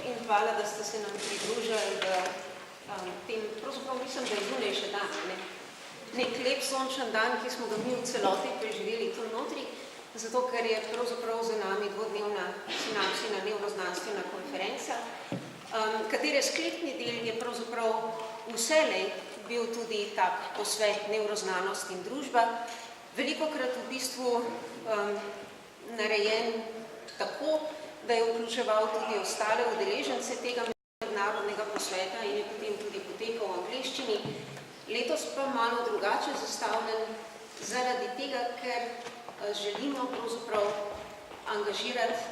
in hvala, da ste se nam pridružili v tem, pravzaprav mislim, da je zunajši dan, nek lep sončen dan, ki smo ga mi v celoti preživeli tu notri, zato ker je pravzaprav za nami dvodnevna sinapsina nevroznanstvena konferenca, katere sklepni del je pravzaprav vselej bil tudi tak posvet nevroznanost in družba, velikokrat v bistvu narejen tako, da je vključeval tudi ostale udeležence tega mednarodnega posveta in je potem tudi potekal v angleščini. Letos pa malo drugače zastavljen zaradi tega, ker želimo pravzaprav angažirati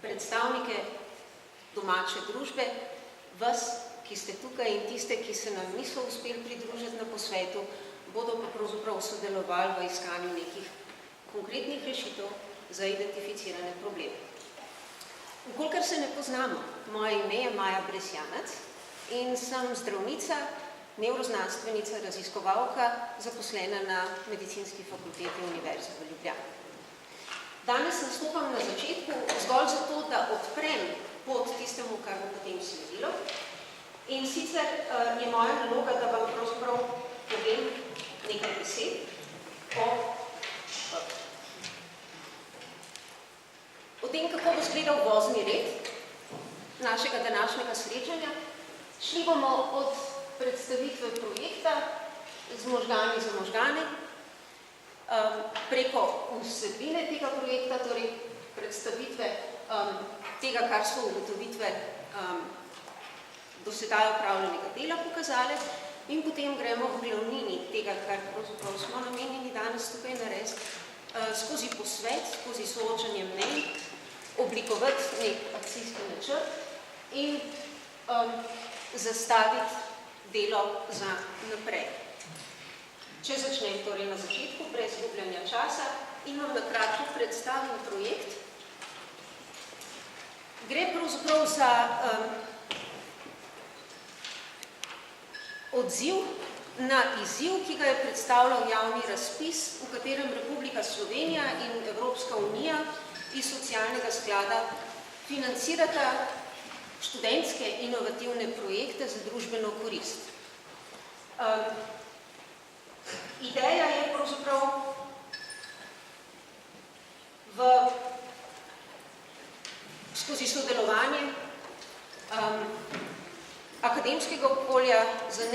predstavnike domače družbe, vas, ki ste tukaj in tiste, ki se nam niso uspeli pridružiti na posvetu, bodo pa pravzaprav sodelovali v iskanju nekih konkretnih rešitev za identificirane probleme. Vkolikor se ne poznamo, moje ime je Maja Bresjanac in sem zdravnica, nevroznanstvenica, raziskovalka, zaposlena na Medicinski fakulteti Univerze v Ljubljani. Danes nastopam na začetku zgolj zato, da odprem pot tistemu, kar bo potem sledilo. In sicer je moja naloga, da vam pravzaprav povem nekaj besed o tem, kako bo izgledal vozni red našega današnjega srečanja. Šli bomo od predstavitve projekta z možgani za možgane, preko vsebine tega projekta, torej predstavitve tega, kar so ugotovitve do sedaj opravljenega dela pokazale, in potem gremo v glavnini tega, kar pravzaprav smo namenjeni danes tukaj narediti, skozi posvet, skozi soočanje mnenj, oblikovati nek akcijski načrt in zastaviti delo za naprej. Če začnem torej na začetku, brez gubljanja časa, in vam na kratko predstavim projekt. Gre pravzaprav za odziv na izziv, ki ga je predstavljal javni razpis, v katerem Republika Slovenija in Evropska unija iz socialnega sklada financirata študentske inovativne projekte za družbeno korist. Ideja je pravzaprav skozi sodelovanje akademskega okolja z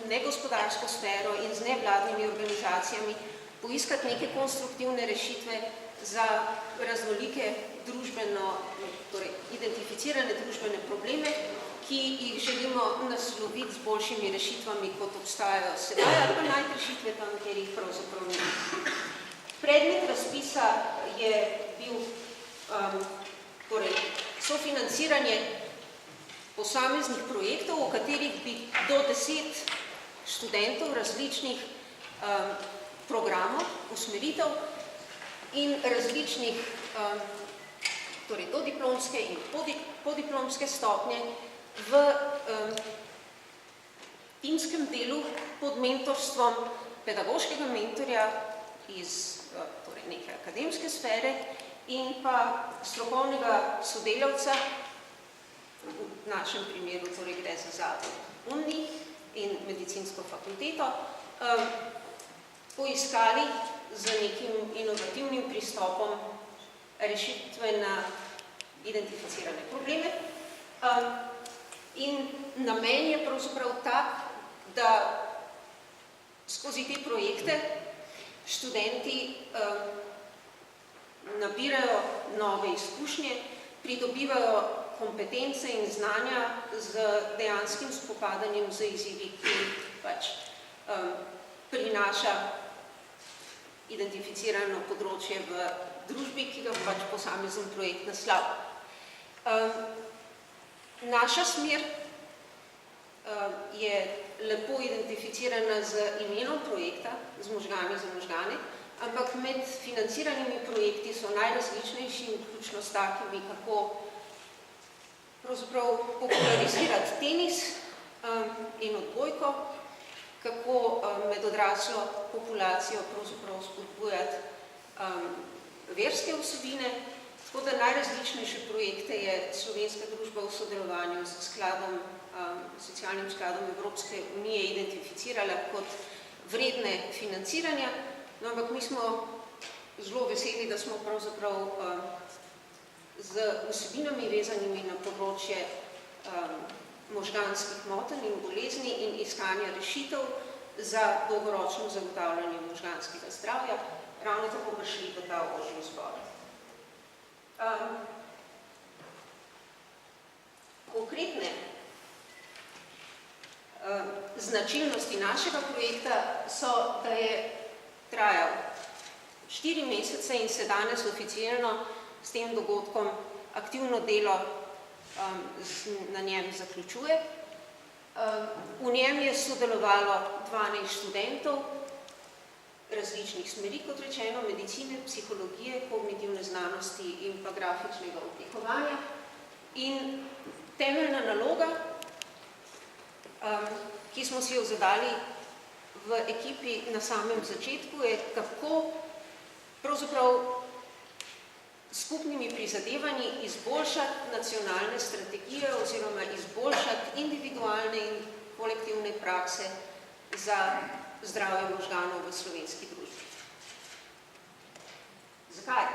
negospodarsko sfero in z nevladnimi organizacijami poiskati neke konstruktivne rešitve za raznolike torej identificirane družbene probleme, ki jih želimo nasloviti z boljšimi rešitvami, kot obstajajo sedaj, ali pa najti rešitve tam, kjer jih pravzaprav ni. Predmet razpisa je bil sofinanciranje posameznih projektov, v katerih bi do 10 študentov različnih programov, usmeritev in različnih dodiplomske in podiplomske stopnje v timskem delu pod mentorstvom pedagoškega mentorja iz neke akademske sfere in pa strokovnega sodelavca, v našem primeru torej gre za Zavod Unij in medicinsko fakulteto, poiskali z nekim inovativnim pristopom rešitve na identificirane probleme. In namen je pravzaprav tak, da skozi te projekte študenti nabirajo nove izkušnje, pridobivajo kompetence in znanja z dejanskim spopadanjem z izzivi, ki pač prinaša identificirano področje v družbi, ki ga pač posamezen projekt naslavlja. Naša smer je lepo identificirana z imenom projekta, z možgani za možgane, ampak med financiranimi projekti so najrazličnejši, vključno s takimi, kako pravzaprav popularizirati tenis in odbojko, kako med odraslo populacijo pravzaprav spodbujati verske vsebine, Tako da najrazličnejše projekte je Slovenska družba v sodelovanju s socialnim skladom Evropske unije identificirala kot vredne financiranja, no, ampak mi smo zelo veseli, da smo pravzaprav z vsebinami vezanimi na področje možganskih motenj in bolezni in iskanja rešitev za dolgoročno zagotavljanje možganskega zdravja, ravno tako prišli v ta ožji zbor. Konkretne značilnosti našega projekta so, da je trajal 4 mesece in se danes oficialno s tem dogodkom aktivno delo na njem zaključuje. V njem je sodelovalo 12 študentov različnih smeri, kot rečeno, medicine, psihologije, kognitivne znanosti in pa grafičnega oblikovanja. In temeljna naloga, ki smo si jo zadali v ekipi na samem začetku, je kako pravzaprav skupnimi prizadevanji izboljšati nacionalne strategije oziroma izboljšati individualne in kolektivne prakse za zdravje možganov v slovenski družbi. Zakaj?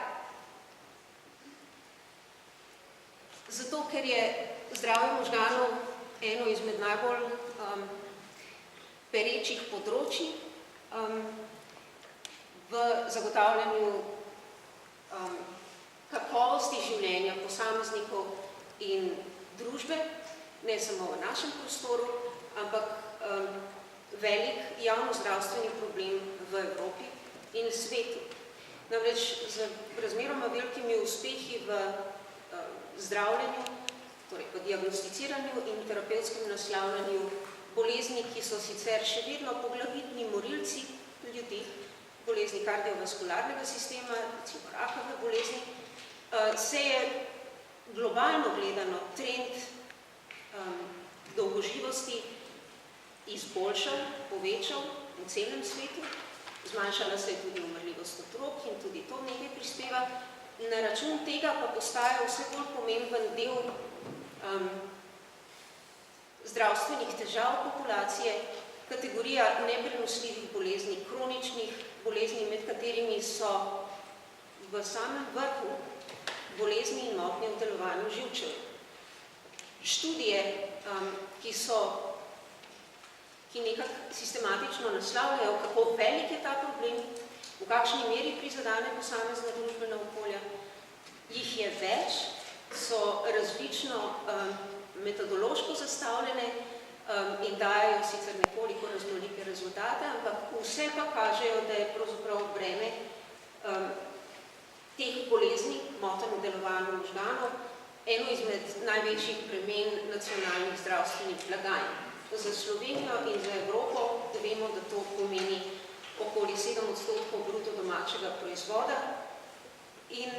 Zato, ker je zdravje možganov eno izmed najbolj perečih področij v zagotavljanju kakovosti življenja posameznikov in družbe, ne samo v našem prostoru, ampak velik javnozdravstveni problem v Evropi in svetu. Namreč z razmeroma velikimi uspehi v zdravljenju, torej v diagnosticiranju in terapevtskem naslavljanju bolezni, ki so sicer še vedno poglavitni morilci ljudi, bolezni kardiovaskularnega sistema, recimo rakave bolezni, se je globalno gledano trend dolgoživosti izboljšal, povečal v celem svetu, zmanjšala se je tudi umrljivost otrok in tudi to nekaj prispeva. Na račun tega pa postaja vse bolj pomemben del zdravstvenih težav populacije, kategorija neprenosljivih bolezni, kroničnih bolezni, med katerimi so v samem vrhu bolezni in motnje v delovanju živčev. Študije, ki nekako sistematično naslavljajo, kako velik je ta problem, v kakšni meri prizadene posamezna družbena okolja, jih je več, so različno metodološko zastavljene in dajo sicer nekoliko raznolike rezultate, ampak vse pa kažejo, da je pravzaprav breme teh bolezni, motenj v delovanju možganov, eno izmed največjih bremen nacionalnih zdravstvenih blagajn. Za Slovenijo in za Evropo vemo, da to pomeni okoli 7% bruto domačega proizvoda in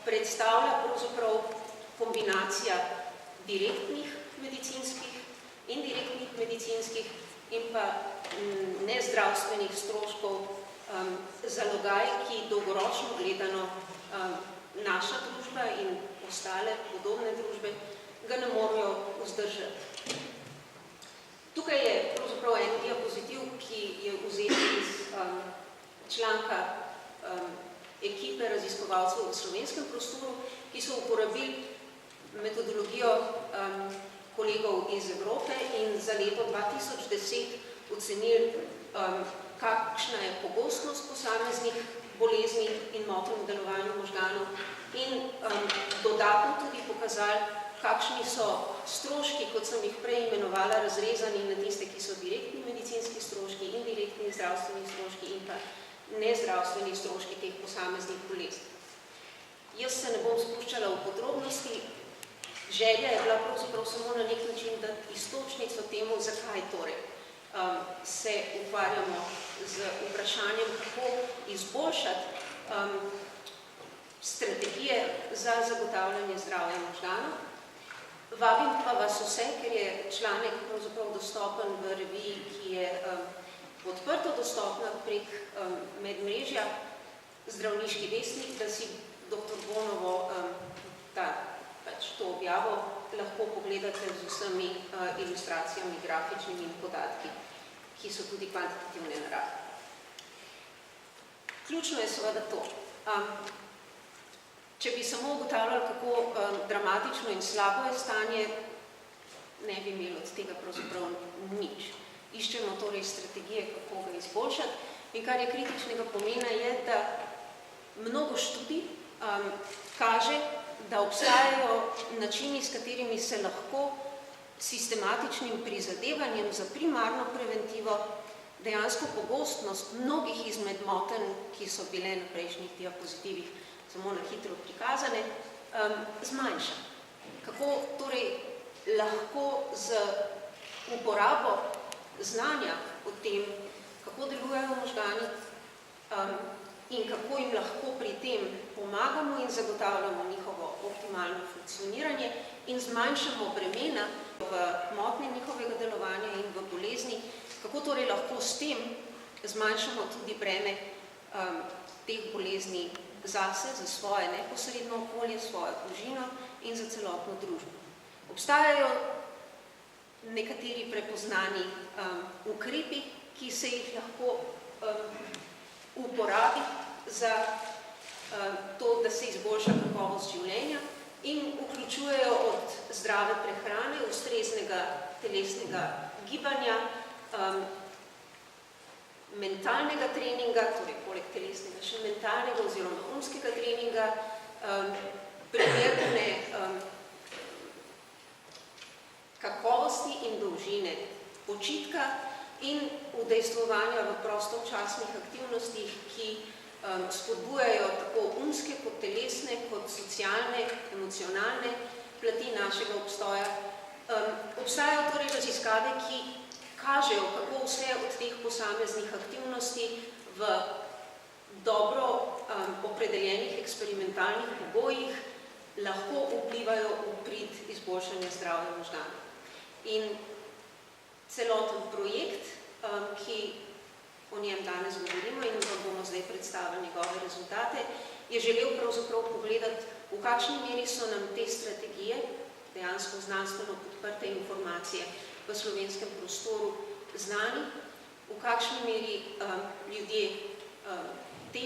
predstavlja pravzaprav kombinacija direktnih medicinskih, indirektnih medicinskih in pa nezdravstvenih stroškov zalogaj, ki dolgoročno gledano naša družba in ostale podobne družbe ga ne morejo vzdržati. Tukaj je pravzaprav en diapozitiv, ki je vzet iz članka ekipe raziskovalcev v slovenskem prostoru, ki so uporabili metodologijo kolegov iz Evrope in za leto 2010 ocenili, kakšna je pogostnost posameznih bolezni in motenj v delovanju možganov in dodatno tudi pokazali, kakšni so stroški, kot sem jih prej imenovala, razrezani na tiste, ki so direktni medicinski stroški, indirektni zdravstveni stroški in pa nezdravstveni stroški teh posameznih bolezni. Jaz se ne bom spuščala v podrobnosti, želja je bila pravzaprav samo na nek način dati iztočnico temu, zakaj torej se ukvarjamo z vprašanjem, kako izboljšati strategije za zagotavljanje zdravja možganov. Vabim pa vas vse, ker je članek pravzaprav dostopen v reviji, ki je odprto dostopna prek medmrežja Zdravniški vestnik, da si dr. Bonovo uporabo lahko pogledate z vsemi ilustracijami, grafičnimi in podatki, ki so tudi kvantitativne narave. Ključno je seveda to. Če bi samo ugotavljali, kako dramatično in slabo je stanje, ne bi imeli od tega pravzaprav nič. Iščemo torej strategije, kako ga izboljšati. In kar je kritičnega pomena je, da mnogo študij kaže, da obstajajo načini, s katerimi se lahko sistematičnim prizadevanjem za primarno preventivo dejansko pogostnost mnogih izmed motenj, ki so bile na prejšnjih diapozitivih samo na hitro prikazane, zmanjša. Kako torej lahko z uporabo znanja o tem, kako delujejo možgani in kako jim lahko pri tem pomagamo in zagotavljamo njihovo optimalno funkcioniranje in zmanjšamo bremena v motnje njihovega delovanja in v bolezni, kako torej lahko s tem zmanjšamo tudi breme teh bolezni zase, za svoje neposredno okolje, svojo družino in za celotno družbo. Obstajajo nekateri prepoznani ukrepi, ki se jih lahko uporabi za to, da se izboljša kakovost življenja in vključujejo od zdrave prehrane, ustreznega telesnega gibanja, mentalnega treninga, torej poleg telesnega še mentalnega oziroma umskega treninga, primerne kakovosti in dolžine počitka in udejstvovanja v prostočasnih aktivnostih, ki spodbujajo tako umske kot telesne, kot socialne, emocionalne plati našega obstoja. Obstajajo torej raziskave, ki kažejo, kako vse od teh posameznih aktivnosti v dobro opredeljenih eksperimentalnih pogojih lahko vplivajo v prid izboljšanja zdravja možganov. In celoten projekt, ki o njem danes govorimo in vam bomo zdaj predstavili njegove rezultate, je želel pravzaprav pogledati, v kakšni meri so nam te strategije, dejansko znanstveno podprte informacije v slovenskem prostoru znani, v kakšni meri ljudje te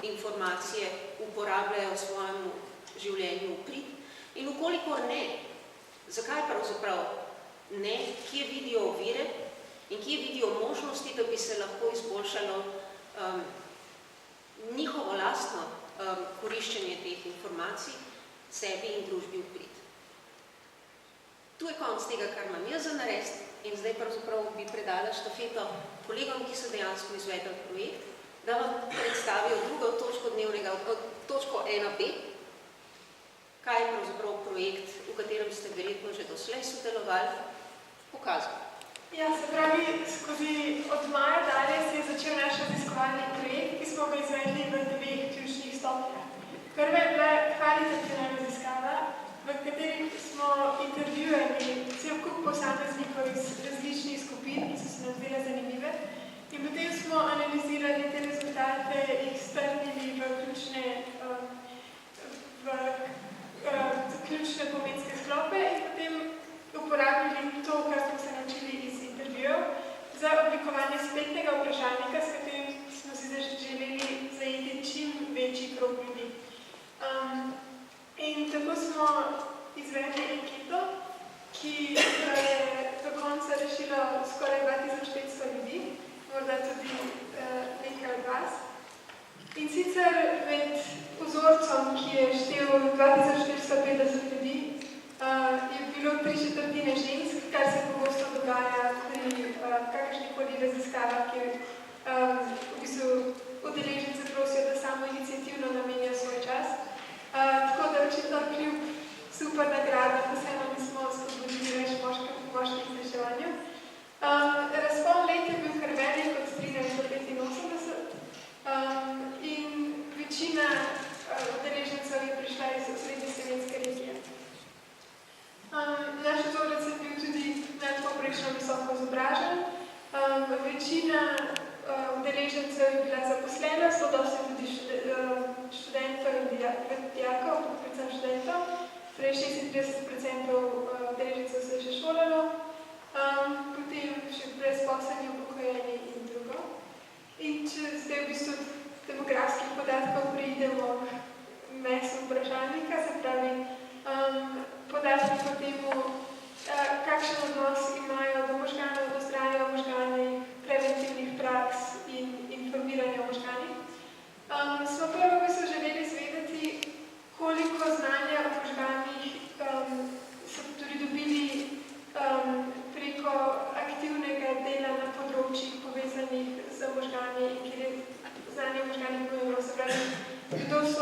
informacije uporabljajo v svojem življenju v prid in vkolikor ne, zakaj pravzaprav ne, kje vidijo ovire in kje vidijo možnosti, da bi se lahko izboljšalo njihovo lastno koriščenje teh informacij sebi in družbi v prid. Tu je konec tega, kar imam jaz za narediti in zdaj pravzaprav bi predala štafeto kolegom, ki so dejansko izvedli projekt, da vam predstavijo drugo točko dnevnega, točko 1b, kaj je pravzaprav projekt, v katerem ste verjetno že doslej sodelovali, pokazal. Ja, se pravi, skozi od maja dalje se je začel naš raziskovalni projekt, ki smo ga izvedli v 2 ključnih stopnjah. Prva je bila kvalitativna raziskava, v kateri smo intervjuvali cel kup posameznikov iz različnih skupin, ki so se nam zdele zanimive, in potem smo analizirali te rezultate, jih strnili v ključne pomenske sklope in potem uporabili to, kar smo se naučili iz intervjujev, za oblikovanje spletnega vprašalnika, s katerim smo si želeli zajeti čim večji krog ljudi. In tako smo izvedli anketo, ki je do konca rešila skoraj 2500 ljudi, morda tudi nekaj od vas. In sicer med vzorcom, ki je štel 2450 ljudi, je bilo 3/4 žensk, kar se pogosto dogaja pri kakršnikoli raziskavah, kjer v bistvu udeleženci prosijo, da samo iniciativno namenijo svoj čas. Tako da očitno kljub super nagrada, da vseeno nismo spodbudili več moških v reševanju. Razpon let je bil kar velik od 13 do 85 in večina udeležencev je prišla iz osrednje slovenske regije. Naš vzorec je bil tudi nadpovprečno visoko izobražen. Večina udeležencev je bila zaposlena, so dosti tudi študentov in dijakov, predvsem študentov, torej 36%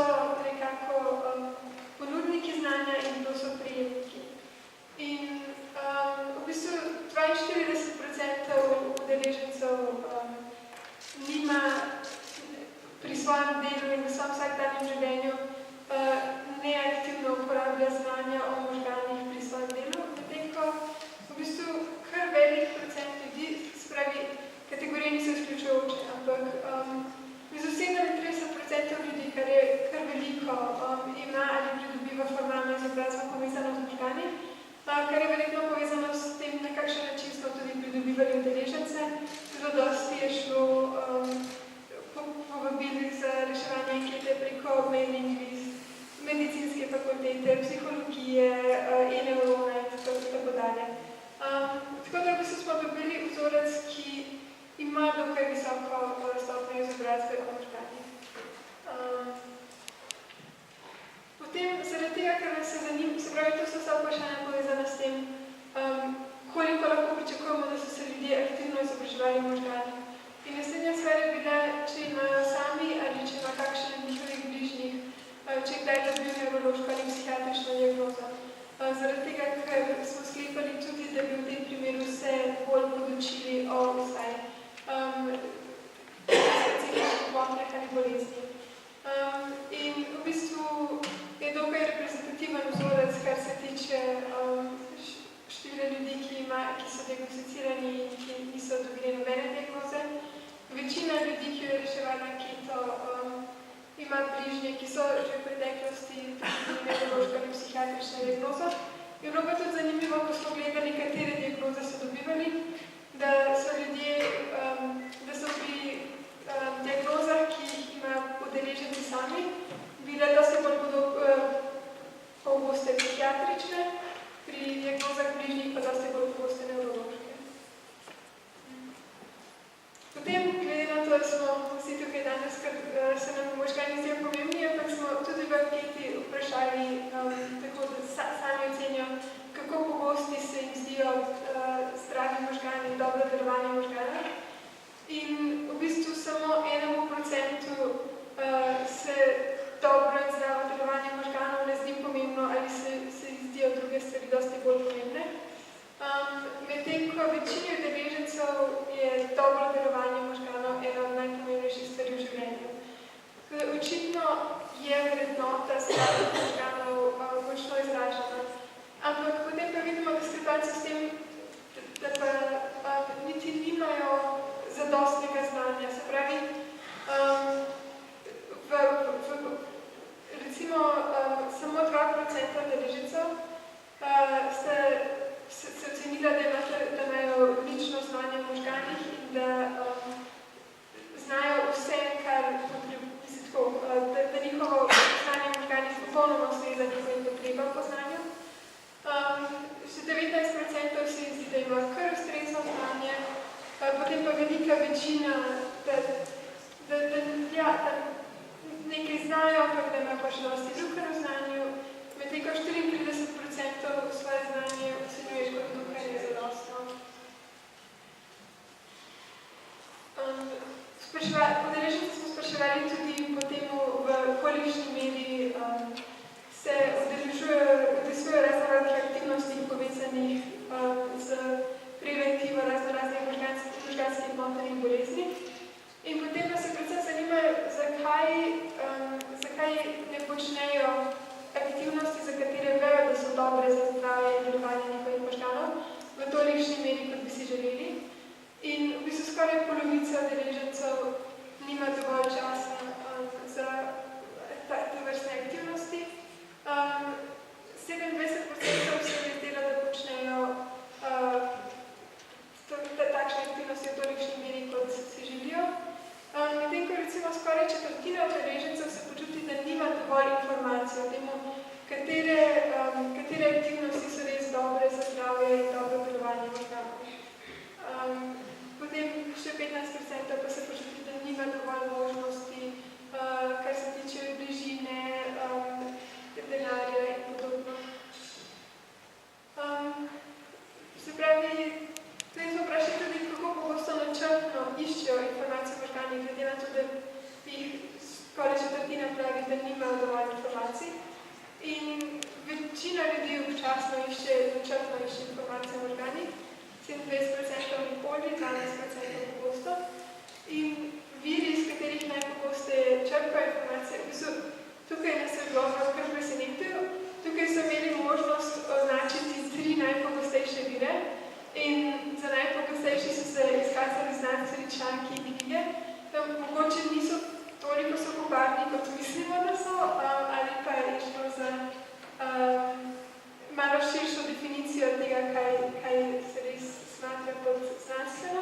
so nekako ponudniki znanja in kdo so prejemniki. In v bistvu 42% udeležencev nima pri svojem delu in v svojem vsakdanjem življenju neaktivno uporablja znanja o možganih pri svojem delu, medtem ko v bistvu kar velik procent ljudi, se pravi, kategorije niso izključujoče, ampak v bistvu 37% ljudi, kar je kar veliko, ima ali pridobiva formalno izobrazbo povezano z možgani, kar je verjetno povezano s tem, na kakšen način smo tudi pridobivali udeležence. Zelo dosti je šlo povabili za reševanje ankete preko mailing list, medicinske fakultete, psihologije, e-neurone in tako dalje. Tako da v bistvu smo dobili vzorec, ki ima dokaj visoko stopnjo izobrazbe o možganih. Potem, zaradi tega, ker nas se zanima, se pravi, to so vsa vprašanja povezana s tem, koliko lahko pričakujemo, da so se ljudje aktivno izobraževali možgani. In naslednja stvar je bila, če imajo sami ali če ima kakšen od njihovih bližnjih, če kdaj dobijo nevrološko ali psihiatrično diagnozo. Zaradi tega, ker smo sklepali tudi, da bi v tem primeru se bolj podočili o vsaj specifičnih motnjah ali bolezni. In v bistvu je dokaj reprezentativen vzorec, kar se tiče števila ljudi, ki so diagnosticirani in ki niso dobili nobene diagnoze. Večina ljudi, ki jo je reševala anketo, ima bližnje, ki so že v preteklosti dobili nevrološko ali psihiatrično diagnozo. Je bilo pa tudi zanimivo, ko smo gledali, katere diagnoze so dobivali, da so ljudje, da so pri diagnozah, ki jih ima udeleženci sami, bile dosti bolj pogoste psihiatrične, pri diagnozah bližnjih pa dosti bolj pogoste nevrološke. Potem, glede na to, da smo vsi tukaj danes, ker se nam možgani zdijo pomembni, ampak smo tudi v anketi vprašali, tako da sami ocenijo, kako pogosti se jim zdijo zdravi možgani in dobro delovanje možgana. In v bistvu samo 1% se dobro in zdravo delovanje možganov ne zdi pomembno ali se zdijo druge stvari dosti bolj pomembne. Medtem ko večini udeležencev je dobro delovanje možganov ena od najpomembnejših stvari v življenju. Očitno je vrednota zdravih možganov močno izražena, ampak potem pa vidimo diskrepanco s tem, da pa niti nimajo zadostnega znanja. Se pravi, recimo samo 2% udeležencev se ocenila, da imajo lično znanje v možganih in da znajo vse, kar da njihovo znanje v možganih popolnoma ustreza njihovim potrebam po znanju. Še 19% se zdi, da ima kar ustrezno znanje, potem pa velika večina, da nekaj znajo, ampak da ima pa še dosti drugega v znanju, medtem ko 34% svoje znanje ocenjuješ kot dokaj nezadostno. Udeleženci smo spraševali tudi po temu, v kolikšni meri se udeležujejo raznoraznih aktivnosti povezanih z preventivo raznoraznih možganskih motenj in bolezni. In potem nas se predvsem zanima, zakaj ne počnejo aktivnosti, za katere vejo, da so dobre za zdravje in delovanje njihovih možganov, v tolikšni meri, kot bi si želeli. In v bistvu skoraj polovica udeležencev nima dovolj časa za te vrstne aktivnosti. 27% se je zdelo, da počnejo takšne aktivnosti v tolikšni meri, kot si želijo. Medtem ko recimo skoraj četrtina udeležencev se počuti, da nima dovolj informacij o temu, katere aktivnosti so res dobre za zdravje in dobro delovanje možganov. Potem še 15% pa se počuti, da nima dovolj možnosti, kar se 27% nikoli, 12% pogosto. In viri, iz katerih najpogosteje črpajo informacije, v bistvu tukaj nas je odgovor kar presenetil. Tukaj so imeli možnost označiti 3 najpogostejše vire in za najpogostejši so se izkazali znanstveni članki in knjige. Mogoče niso toliko suhoparni, kot mislimo, da so, ali pa je šlo za malo širšo definicijo tega, kaj se res smatra pod znanstveno.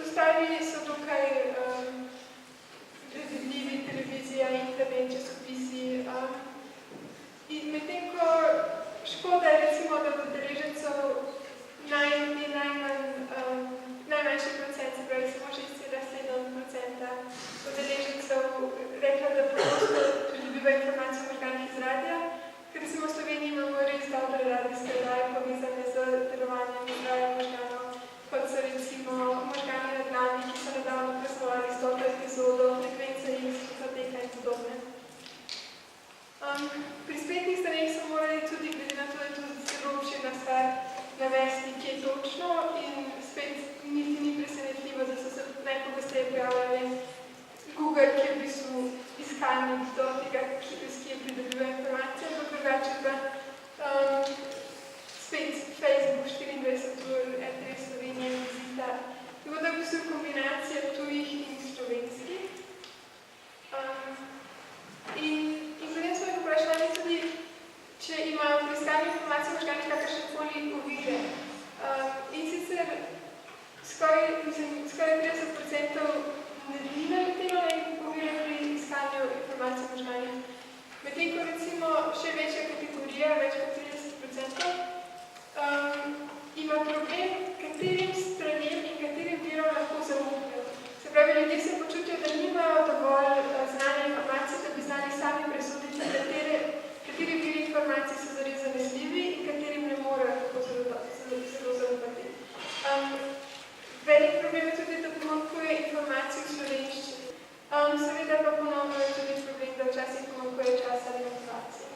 Ostali so tukaj vidljivi televizija, internet, časopisi. In medtem ko škoda je recimo, da od udeležencev najmanjši procent, se pravi samo 6,7% udeležencev rekla, da pogosto pridobiva informacijo o možganih iz radija, ker recimo v Sloveniji imamo res dobre radijske oddaje povezane z delovanjem zdravja možganov, kot so recimo možgani na dlani, ki so nedavno praznovali 100. epizodo, frekvence X, fototeka in podobne. Pri spletnih straneh so morali tudi, glede na to, da je to zelo obširna stvar, navesti, kje točno in spet niti ni presenetljivo, da so se najpogosteje pojavljali Google, ki je v bistvu iskalnik do tega, ki je pridobiva informacije, ampak drugače pa spet Facebook, 24 ur, RTV Slovenija, Vizita. Tako da v bistvu kombinacija tujih in slovenskih. In potem smo jih vprašali tudi, če imajo pri iskanju informacij o možganih kakršnekoli ovire. In sicer skoraj 30% ni naletelo na ovire pri iskanju informacij o možganih. Medtem ko recimo še večja kategorija, več kot 30%, ima problem, katerim stranem in katerim virom lahko zaupajo. Se pravi, ljudje se počutijo, da nimajo dovolj znanja informacij, da bi znali sami presoditi, kateri viri informacij so zares zanesljivi in katerim ne morejo tako zelo zaupati. Velik problem je tudi, da pomanjkuje informacij v slovenščini. Seveda pa ponovno je tudi problem, da včasih pomanjkuje časa in motivacije.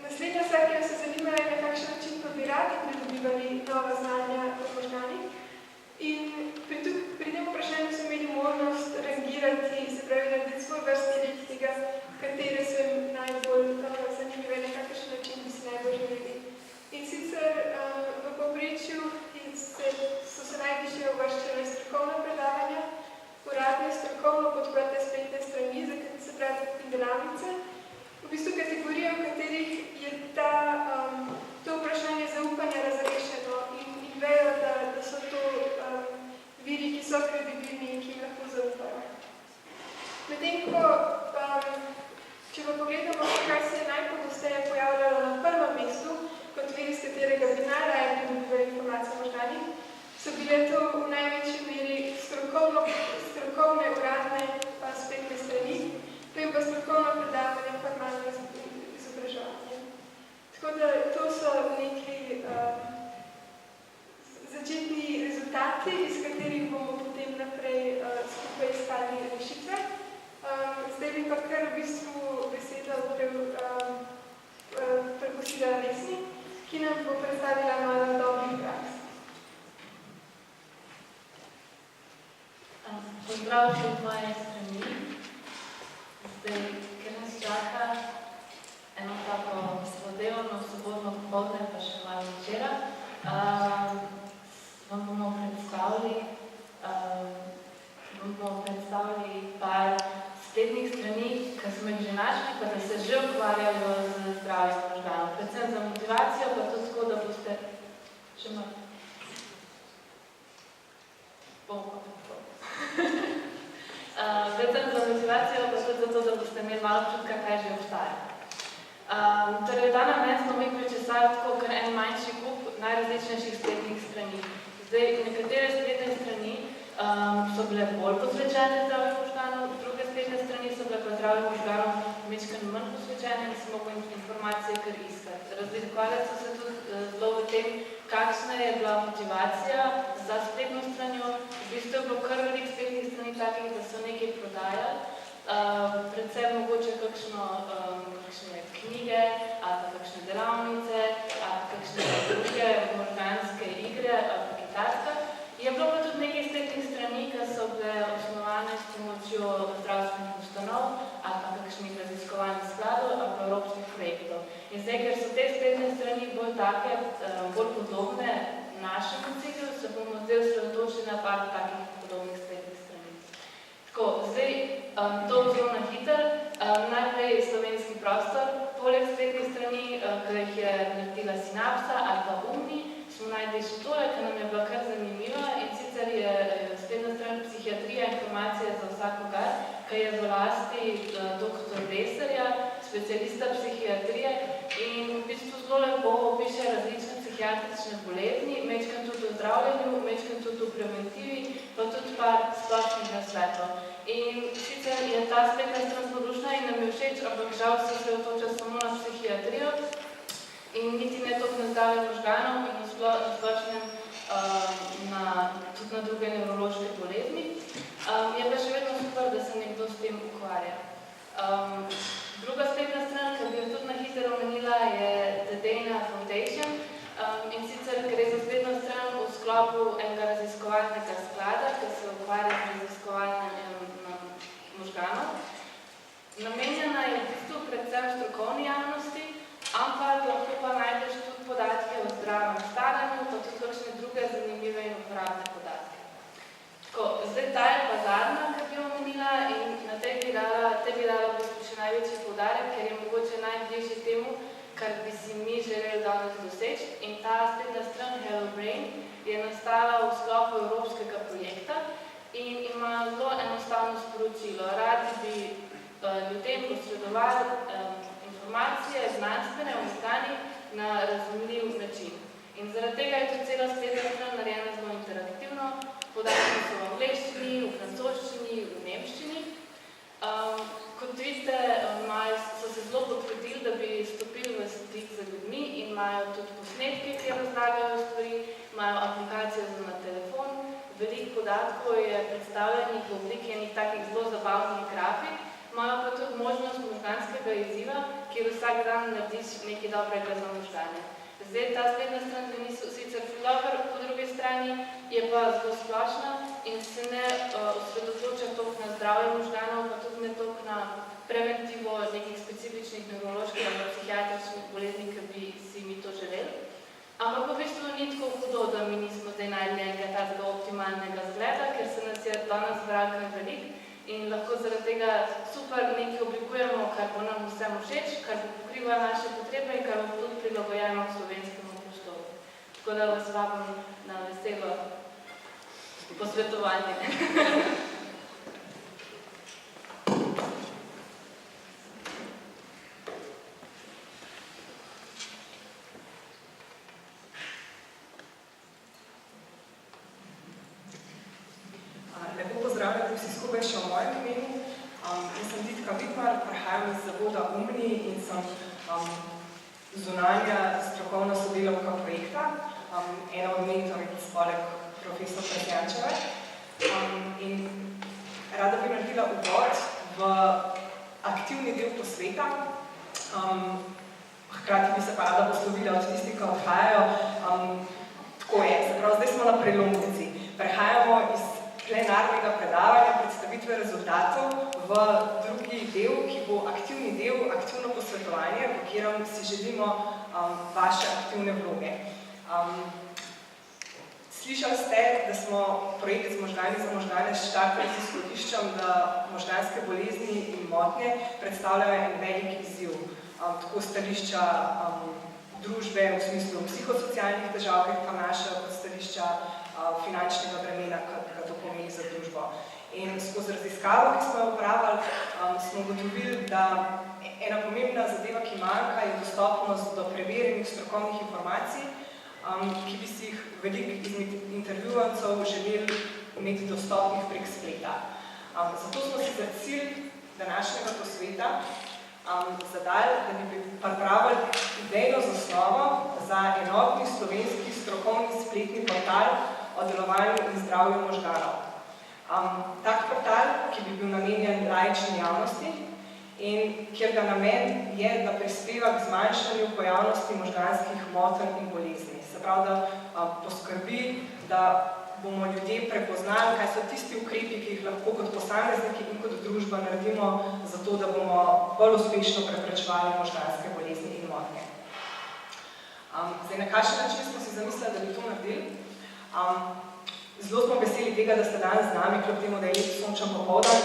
Naslednja stvar, ki nas je zanimala, je na kakšen način pa bi radi pridobivali nova znanja o možganih. In pri tem vprašanju so imeli možnost rangirati, se pravi, narediti svoj vrsti red tega, katere so jim najbolj zanimive, na kakšen način bi si najbolj želeli. In sicer v povprečju so se najvišje uvrščale strokovna predavanja, uradne strokovno podprte spletne strani, se pravi in delavnice. V bistvu kategorije, v katerih je to vprašanje zaupanja razrešeno in vejo, da so to viri, ki so kredibilni in ki jim lahko zaupajo. Medtem ko, če pa pogledamo, kaj se je najpogosteje pojavljalo na prvem mestu, kot vir, iz katerega bi najraje pridobivali informacije o možganih, so bile to v največji meri strokovne uradne spletne strani, potem pa strokovno predavanje, formalno izobraževanje. Tako da to so neki začetni rezultati, iz katerih bomo potem naprej skupaj iskali rešitve. Zdaj bi pa kar v bistvu besedo prepustila Vesni, ki nam bo predstavila malo dobrih praks. Pozdrav še od moje strani. Zdaj, ker nas čaka eno tako svobodevno, sobotno popoldne, pa še malo večera, vam bomo predstavili par spletnih strani, ki smo jih že našli, pa da se že ukvarjajo z zdravjem možganov. Predvsem za motivacijo, pa to tako, da boste še malo predvsem za motivacijo, pa tudi zato, da boste imeli malo občutka, kaj že obstaja. Torej, v ta namen smo mi prečesali tako kar en manjši kup najrazličnejših spletnih strani. Zdaj, nekatere spletne strani so bile bolj posvečene zdravju možganov, druge spletne strani so bile pa zdravju možganov majčkeno manj posvečene in smo mogli informacije kar iskati. Razlikovale so se tudi zelo v tem, kakšna je bila motivacija za spletno stranjo. V bistvu je bilo kar veliko spletnih strani takih, da so nekaj prodajali, predvsem mogoče kakšne knjige, ali pa kakšne delavnice, ali kakšne zdravstvenih ustanov ali pa kakšnih raziskovalnih skladov ali pa evropskih projektov. In zdaj, ker so te spletne strani bolj take, bolj podobne našemu cilju, se bomo zdaj osredotočili na par takih podobnih spletnih strani. Tako, zdaj to zelo na hiter. Najprej slovenski prostor. Poleg spletnih strani, ki jih je naredila Synapsa ali pa Umni, smo najdli še tole, ki nam je bila kar zanimiva, in sicer je spletna stran Psihiatrija informacije za vsakogar, ki je v lasti dr. Reserja, specialista psihiatrije, in v bistvu zelo lepo opiše različne psihiatrične bolezni, mečkam tudi o zdravljenju, mečkam tudi o preventivi, pa tudi par splošnih nasvetov. In sicer je ta spletna stran zelo in nam je všeč, ampak žal se osredotoča samo na psihiatrijo in niti ne toliko na zdravje možganov in na splošnem tudi na druge nevrološke bolezni. Je pa še vedno super, da se nekdo s tem ukvarja. Druga spletna stran, ki bi jo tudi na hitro omenila, je The Dana Foundation. In sicer gre za spletno stran v sklopu enega raziskovalnega sklada, ki se ukvarja z raziskovanjem možganov. Namenjena je v bistvu predvsem strokovni javnosti, ampak lahko pa najdeš tudi podatke o zdravem staranju, pa tudi kakšne druge zanimive in uporabne podatke. Tako, zdaj ta je pa zadnja, ki bi jo omenila, in na tej bi dala v bistvu še največji poudarek, ker je mogoče najbližje temu, kar bi si mi želeli danes doseči. In ta spletna stran Hello Brain je nastala v sklopu evropskega projekta in ima zelo enostavno sporočilo. Radi bi ljudem posredovali informacije znanstvene o možganih na razumljiv način. In zaradi tega je tudi cela spletna stran narejena zelo interaktivno. Podatki so v angleščini, v francoščini, v nemščini. Kot vidite, so se zelo potrudili, da bi stopili v stik z ljudmi in imajo tudi posnetke, ki razlagajo stvari, imajo aplikacijo na telefon. Veliko podatkov je predstavljenih v obliki enih takih zelo zabavnih grafik, imajo pa tudi možnost možganskega izziva, kjer vsak dan narediš nekaj dobrega za možgane. Zdaj, ta spletna stran ni sicer dober, po drugi strani je pa zelo splošna in se ne osredotoča toliko na zdravje možganov, pa tudi ne toliko na preventivo nekih specifičnih nevroloških ali psihiatričnih bolezni, ki bi si mi to želeli. Ampak v bistvu ni tako hudo, da mi nismo zdaj najdli enega takega optimalnega zgleda, ker se nas je danes zbralo kar veliko in lahko zaradi tega super nekaj oblikujemo, kar bo nam vsem všeč, kar bo pokrivalo naše potrebe in kar bo tudi prilagojeno v slovenskemu prostoru. Tako da vas vabim na veselo posvetovanje. Lepo pozdravljam vsi skupaj še v mojem imenu. Jaz sem Ditka Vidmar, prihajam iz zavoda Umni in sem zunanja strokovna sodelavka projekta, ena od mentoric poleg profesor Krasjančeve. In rada bi naredila uvod v aktivni del posveta. Hkrati bi se pa rada poslovila od tistih, ki odhajajo. Tako je, se pravi, zdaj smo na prelomnici. Prehajamo iz plenarnega predavanja, predstavitve rezultatov v drugi del, ki bo aktivni del, aktivno posvetovanje, v katerem si želimo vaše aktivne vloge. Slišali ste, da smo projekt z možgani za možgane štartali z izhodiščem, da možganske bolezni in motnje predstavljajo en velik izziv. Tako stališča družbe v smislu psihosocialnih težav, ki pa naša kot stališča finančnega bremena, kar to pomeni za družbo. In skozi raziskavo, ki smo jo opravili, smo ugotovili, da ena pomembna zadeva, ki manjka, je dostopnost do preverjenih strokovnih informacij, ki bi si jih veliko izmed intervjuvancev želeli imeti dostopnih prek spleta. Zato smo si za cilj današnjega posveta zadali, da bi pripravili idejno zasnovo za enotni slovenski strokovni spletni portal o delovanju in zdravju možganov. Tak portal, ki bi bil namenjen laični javnosti in kjer ga namen je, da prispeva k zmanjšanju pojavnosti možganskih motenj in bolezni. Se pravi, da poskrbi, da bomo ljudje prepoznali, kaj so tisti ukrepi, ki jih lahko kot posamezniki in kot družba naredimo za to, da bomo bolj uspešno preprečevali možganske bolezni in motnje. Zdaj, na kakšen način smo si zamislili, da bi to naredili? Zelo smo veseli tega, da ste danes z nami, kljub temu, da je lep sončen popoldan.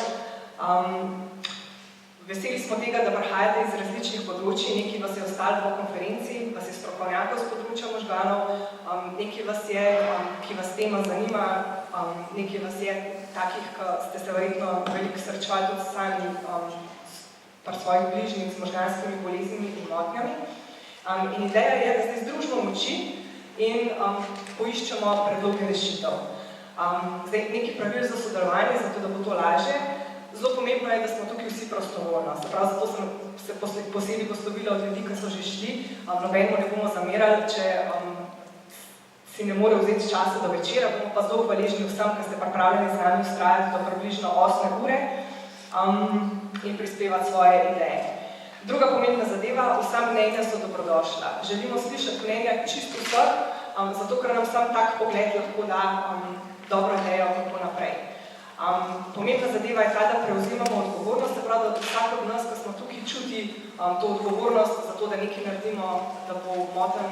Veseli smo tega, da prihajate iz različnih področij, nekaj vas je ostalo po konferenci, vas je strokovnjakov z področja možganov, nekaj vas je, ki vas tema zanima, nekaj vas je takih, ki ste se verjetno veliko srečevali tudi sami pri svojih bližnjih z možganskimi boleznimi in motnjami. In ideja je, da zdaj združimo moči in poiščemo predloge rešitev. Zdaj, nekaj pravil za sodelovanje, zato da bo to lažje. Zelo pomembno je, da smo tukaj vsi prostovoljno. Zato sem se posebej poslovila od ljudi, ki so že šli. Nobenemu ne bomo zamerali, če si ne more vzeti časa do večera, bomo pa zelo hvaležni vsem, ki ste pripravljeni z nami vztrajati do približno 8 ure in prispevati svoje ideje. Druga pomembna zadeva, vsa mnenja so dobrodošla. Želimo slišati mnenja čisto vseh, zato ker nam sam tak pogled lahko da dobro idejo, kako naprej. Pomembna zadeva je ta, da prevzimamo odgovornost, se pravi, da vsak od nas, ki smo tukaj, čuti to odgovornost za to, da nekaj naredimo, da bo moten,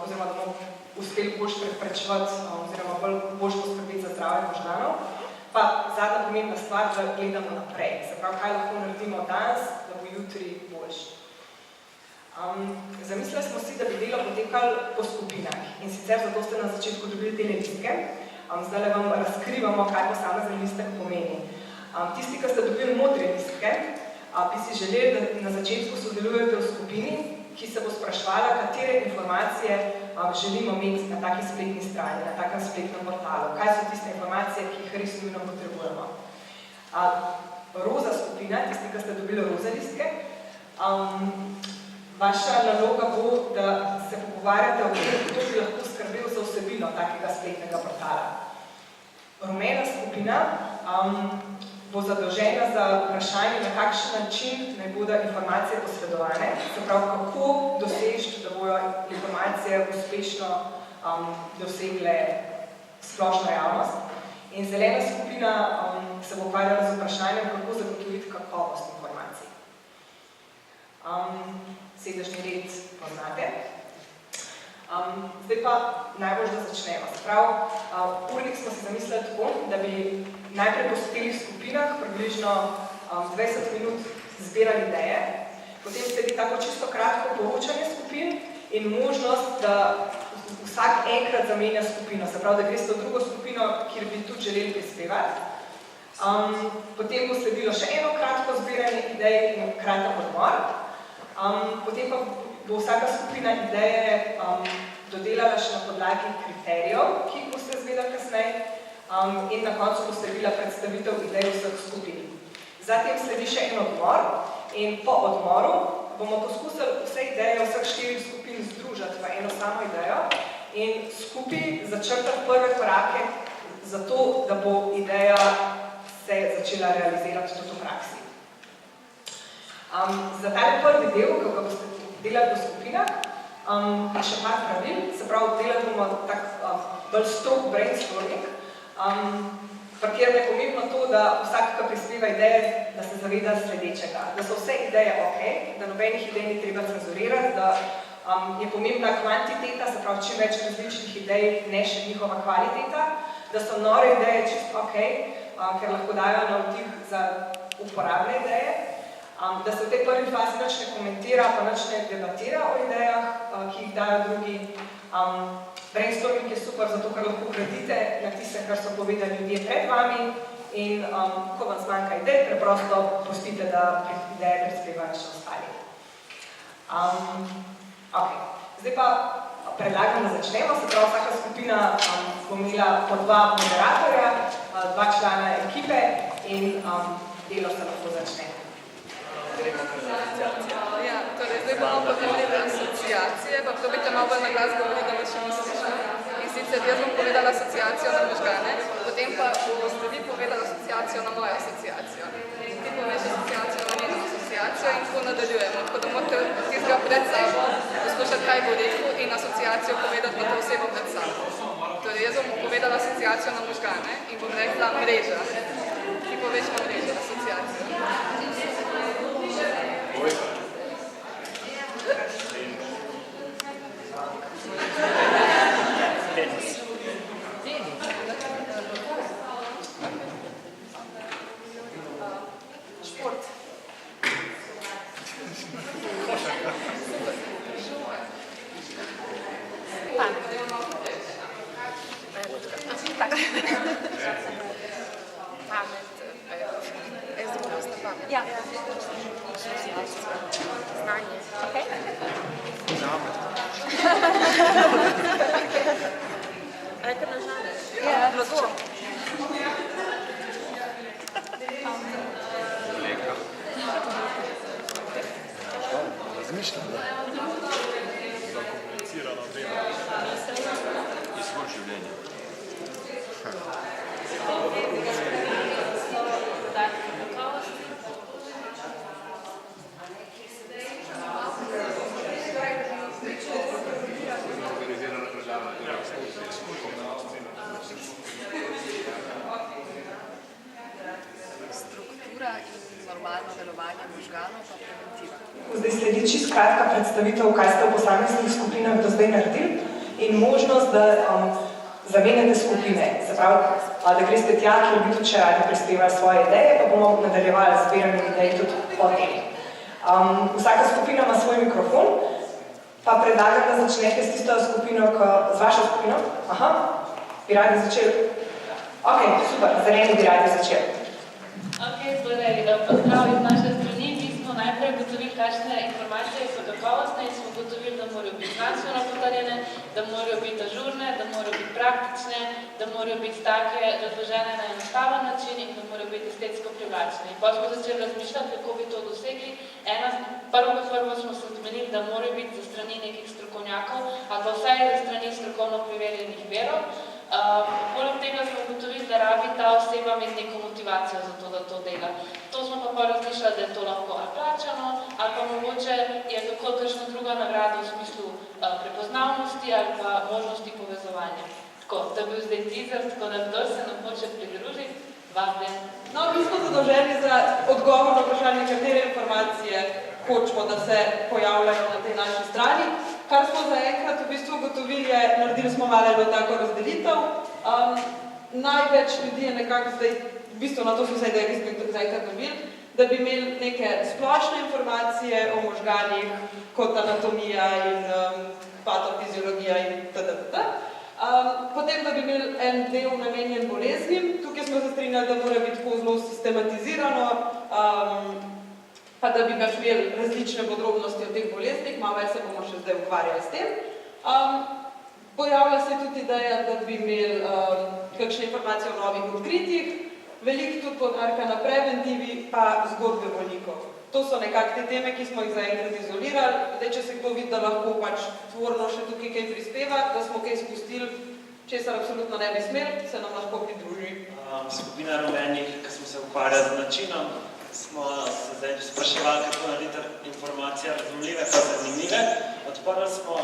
oziroma da bomo uspeli bolj preprečevati, oziroma bolj poskrbeti za zdravje možganov. Pa zadnja pomembna stvar, da gledamo naprej. Se pravi, kaj lahko naredimo danes, da bo jutri boljši. Zamislili smo si, da bi delo potekalo po skupinah in sicer zato ste na začetku dobili te listke. Zdaj vam razkrivamo, kaj posamezen listek pomeni. Tisti, ki ste dobili modre listke, bi si želeli, da na začetku sodelujete v skupini, ki se bo spraševala, katere informacije želimo imeti na taki spletni strani, na takem spletnem portalu. Kaj so tiste informacije, ki jih res nujno potrebujemo. Roza skupina, tisti, ki ste dobili roza listke, vaša naloga bo, da se pogovarjate o tem, kdo bi lahko skrbel za vsebino takega spletnega portala. Rumena skupina bo zadolžena za vprašanje, na kakšen način naj bodo informacije posredovane, se pravi, kako doseči, da bojo informacije uspešno dosegle splošno javnost. In zelena skupina se bo ukvarjala z vprašanjem, kako zagotoviti kakovost informacij. Sedežni red poznate. Zdaj pa najbolj, da začnemo. Se pravi, urnik smo si zamislili tako, da bi najprej posvetili v skupinah, približno 20 minut zbirali ideje, potem sledi tako čisto kratko poročanje skupin in možnost, da vsak enkrat zamenja skupino. Se pravi, da greste v drugo skupino, kjer bi tudi želeli prispevati. Potem bo sledilo še eno kratko zbiranje idej in kratek odmor. Potem pa bo vsaka skupina ideje dodelala še na podlagi kriterijev, ki jih boste izvedeli kasneje, in na koncu bo sledila predstavitev idej vseh skupin. Zatem sledi še en odmor in po odmoru bomo poskusili vse ideje vseh 4 skupin združiti v eno samo idejo in skupaj začrtati prve korake za to, da bo ideja se začela realizirati tudi v praksi. Za tale prvi del, ko ga boste delali v skupinah, pa še par pravil, se pravi, delati bomo tak bolj strog brainstorming, pri kjer je pomembno to, da vsak, ki prispeva ideje, da se zaveda sledečega, da so vse ideje ok, da nobenih idej ni treba cenzurirati, da je pomembna kvantiteta, se pravi, čim več različnih idej, ne še njihova kvaliteta, da so nore ideje čisto ok, ker lahko dajo navdih za uporabne ideje, da se v tej prvi fazi nič ne komentira, pa nič ne debatira o idejah, ki jih dajo drugi. Brainstorming je super, zato ker lahko gradite na tiste, kar so povedali ljudje pred vami in ko vam zmanjka idej, preprosto pustite, da ideje prispevajo še ostali. Zdaj pa predlagam, da začnemo, se pravi, vsaka skupina bo imela po 2 moderatorja, 2 člana ekipe in delo se lahko začne. Ja, torej zdaj bomo povedali asociacije, pa probite malo bolj na glas govoriti, da vas še ne slišim. In sicer jaz bom povedala asociacijo na možgane, potem pa boste vi povedali asociacijo na mojo asociacijo. Ti poveš asociacijo na njeno asociacijo in tako nadaljujemo. Tako da morate tistega pred sabo poslušati, kaj bo rekel in asociacijo povedati na to osebo pred sabo. To Torej, jaz bom povedala asociacijo na možgane in bom rekla mreža. Ti poveš na mrežo, asociacijo. Šport. Ja. Znanje. Okay. Rekaj na žane. Ja. Blago. Leka. Razmišljam, da? Zakomplicirano delo. Izhod življenja. Struktura in normalno delovanje možganov pa preventiva. Zdaj sledi čisto kratka predstavitev, kaj ste v posameznih skupinah do zdaj naredili in možnost, da zamenjate skupine. Se pravi, da greste tja, kjer bi tudi še radi prispevali svoje ideje, pa bomo nadaljevali z zbiranjem idej tudi potem. Vsaka skupina ima svoj mikrofon, pa predlagam, da začnete s tisto skupino, z vašo skupino. Aha, bi radi začeli? Ok, super, zeleni bi radi začeli. Ok, torej, pozdrav iz naše strani. Mi smo najprej ugotovili, kakšne informacije so kakovostne in smo ugotovili, da morajo biti znanstveno potrjene, da morajo biti ažurne, da morajo biti praktične, da morajo biti take razložene na enostaven način in da morajo biti estetsko privlačne. In potem smo začeli razmišljati, kako bi to dosegli. Prvo smo se zmenili, da morajo biti za strani nekih strokovnjakov, ali pa vsaj za strani strokovno preverjenih verov. Poleg tega smo ugotovili, da rabi ta oseba imeti neko motivacijo za to, da to dela. To smo pa razmišljali, da je to lahko ali plačano, ali pa mogoče je tako kakšna druga nagrada v smislu prepoznavnosti ali pa možnosti povezovanja. Tako, to je bil zdaj teaser, tako da kdo se nam hoče pridružiti, vabljen. No, mi smo zadovoljeni za odgovor na vprašanje, katere informacije hočemo, da se pojavljajo na tej naši strani. Kar smo zaenkrat v bistvu ugotovili je, naredili smo malo eno tako razdelitev. Največ ljudi je nekako zdaj, v bistvu na to so vse ideje, ki smo jih zaenkrat dobili, da bi imeli neke splošne informacije o možganih, kot anatomija in patofiziologija in td. Potem, da bi imeli en del namenjen boleznim. Tukaj smo se strinjali, da mora biti tako zelo sistematizirano, pa da bi pač imeli različne podrobnosti o teh boleznih, malo več se bomo še zdaj ukvarjali s tem. Pojavlja se tudi ideja, da bi imeli kakšne informacije o novih odkritjih, veliko tudi poudarka na preventivi, pa zgodbe bolnikov. To so nekako te teme, ki smo jih zaenkrat izolirali. Zdaj, če se kdo vidi, da lahko pač tvorno še tukaj kaj prispeva, da smo kaj spustili, česar absolutno ne bi smeli, se nam lahko pridruži. Skupina rumenih, ki smo se ukvarjali z načinom, smo se zdaj spraševali, kako narediti informacije razumljive pa zanimive. Odprli smo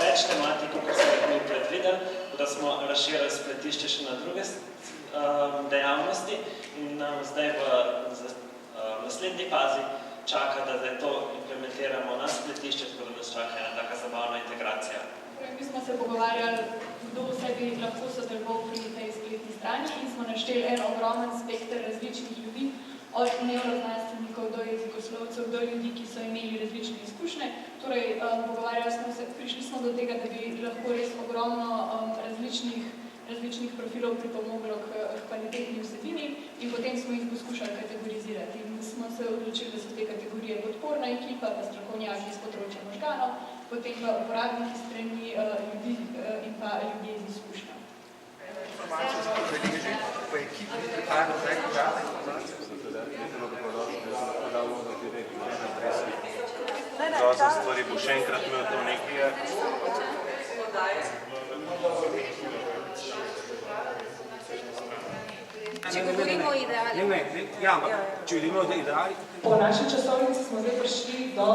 več tematik, kot smo jih mi predvideli, da smo razširili spletišče še na druge dejavnosti in zdaj v naslednji fazi čaka, da zdaj to implementiramo na spletišče, tako da nas čaka ena taka zabavna integracija. Mi smo se pogovarjali, kdo vse bi lahko sodeloval pri tej spletni strani in smo našteli en ogromen spekter različnih ljudi, od nevroznanstvenikov do jezikoslovcev, do ljudi, ki so imeli različne izkušnje. Torej, prišli smo do tega, da bi lahko res ogromno različnih profilov pripomoglo k kvalitetni vsebini in potem smo jih poskušali kategorizirati. In smo se odločili, da so te kategorije podporna ekipa, pa strokovnjaki iz področja možganov, potem pa uporabniki strani ljudi in pa ljudje z izkušnjo. Informacije so podelili že po ekipi, pripravljamo zdaj konkretne informacije. Zelo dobrodošli, da sem lahko dal vlogo glede na presli. Grozno stvari bo še enkrat imel to nekaj. Če govorimo o idealih. Ja, ampak če govorimo o idealih. Po naši časovnici smo zdaj prišli do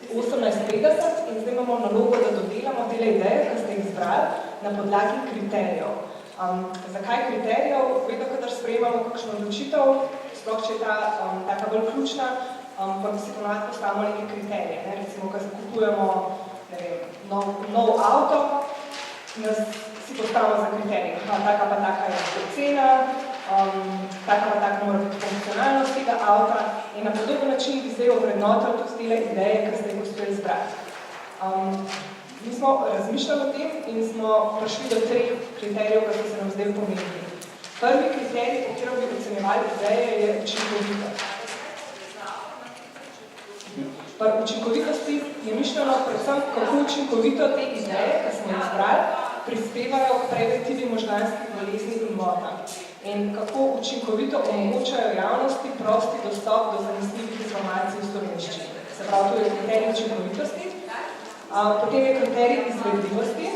18:50 in zdaj imamo nalogo, da dodelamo te ideje, ki ste jih zbrali, na podlagi kriterijev. Zakaj kriterijev? Vedno, kadar sprejemamo kakšno odločitev, sploh če je ta taka bolj ključna, pa bi si ponovno postavimo neke kriterije. Recimo, ko zakupujemo nov avto, si postavimo za kriterije. Taka pa taka je cena, taka pa taka mora biti funkcionalnost tega avta in na podoben način bi zdaj ovrednotili tudi tele ideje, ki ste jih uspeli zbrati. Mi smo razmišljali o tem in smo prišli do 3 kriterijev, ki so se nam zdaj pomembni. Prvi kriterij, po katerem bi ocenjevali ideje, je učinkovitost. Pri učinkovitosti je mišljeno predvsem, kako učinkovito te ideje, ki smo jih zbrali, prispevajo k preventivi možganskih bolezni in motenj in kako učinkovito omogočajo javnosti prosti dostop do zanesljivih informacij v slovenščini. Se pravi, to je kriterij učinkovitosti. Potem je kriterij izvedljivosti,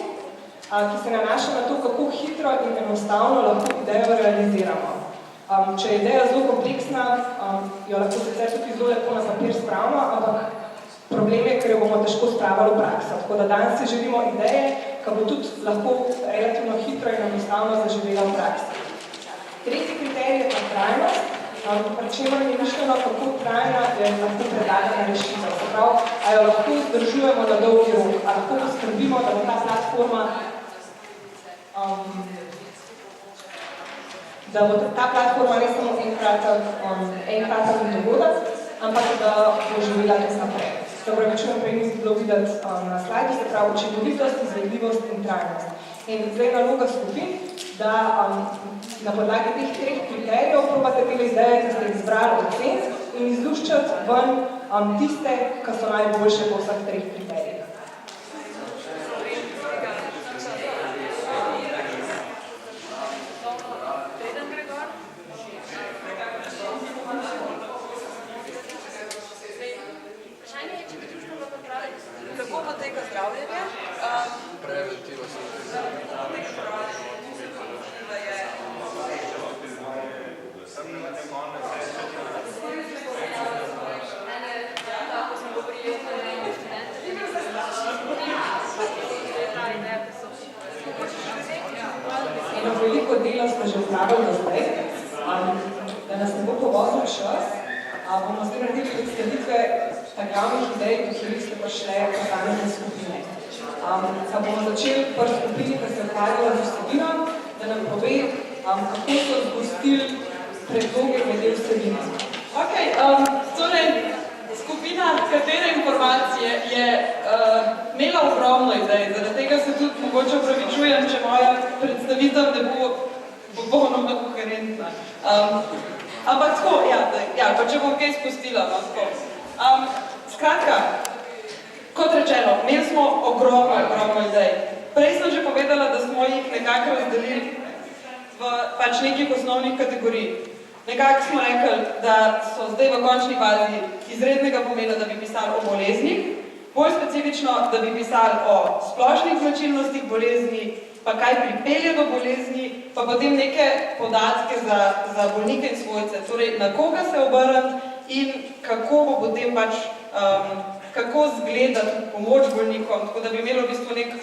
ki se nanaša na to, kako hitro in enostavno lahko idejo realiziramo. Če je ideja zelo kompleksna, jo lahko sicer tudi zelo lepo na papir spravimo, ampak problem je, ker jo bomo težko spravili v prakso. Tako da danes si želimo ideje, ki bo tudi lahko relativno hitro in enostavno zaživela v praksi. Tretji kriterij je pa trajnost, pri čemer je mišljeno, kako trajna je lahko predlagana rešitev. Se pravi, a jo lahko zdržujemo na dolgi rok, a lahko poskrbimo, da bo ta platforma ne samo enkraten dogodek, ampak da bo živela tudi naprej. Se pravičujem, prej nisem bilo videti na slajdu, se pravi učinkovitost, izvedljivost in trajnost. In zdaj naloga skupin, da na podlagi teh 3 kriterijev probate te ideje, ki ste jih zbrali, oceniti in izluščati ven tiste, ki so najboljše po vseh 3 kriterijih. Kako poteka zdravljenje? Preventiva se Veliko dela smo že upravili do zdaj, da nas ne bo povozil čas, bomo zdaj naredili predstavitve glavnih idej, do katerih ste prišle posamezne skupine. Pa bomo začeli pri skupini, ki se ukvarjala z vsebino, da nam pove, kako so zgostili predloge glede vsebine. Ok, torej, skupina katere informacije je imela ogromno idej, zaradi tega se tudi mogoče opravičujem, če moja predstavitev ne bo popolnoma koherentna. Ampak tako, pa če bom kaj spustila, no, tako. Skratka, kot rečeno, imeli smo ogromno idej. Prej sem že povedala, da smo jih nekako razdelili v pač nekih osnovnih kategorij. Nekako smo rekli, da so zdaj v končni fazi izrednega pomena, da bi pisali o boleznih, bolj specifično, da bi pisali o splošnih značilnostih bolezni, pa kaj pripelje do bolezni, pa potem neke podatke za bolnike in svojce, torej na koga se obrniti in kako bo potem pač, kako zgleda pomoč bolnikom, tako da bi imelo v bistvu nek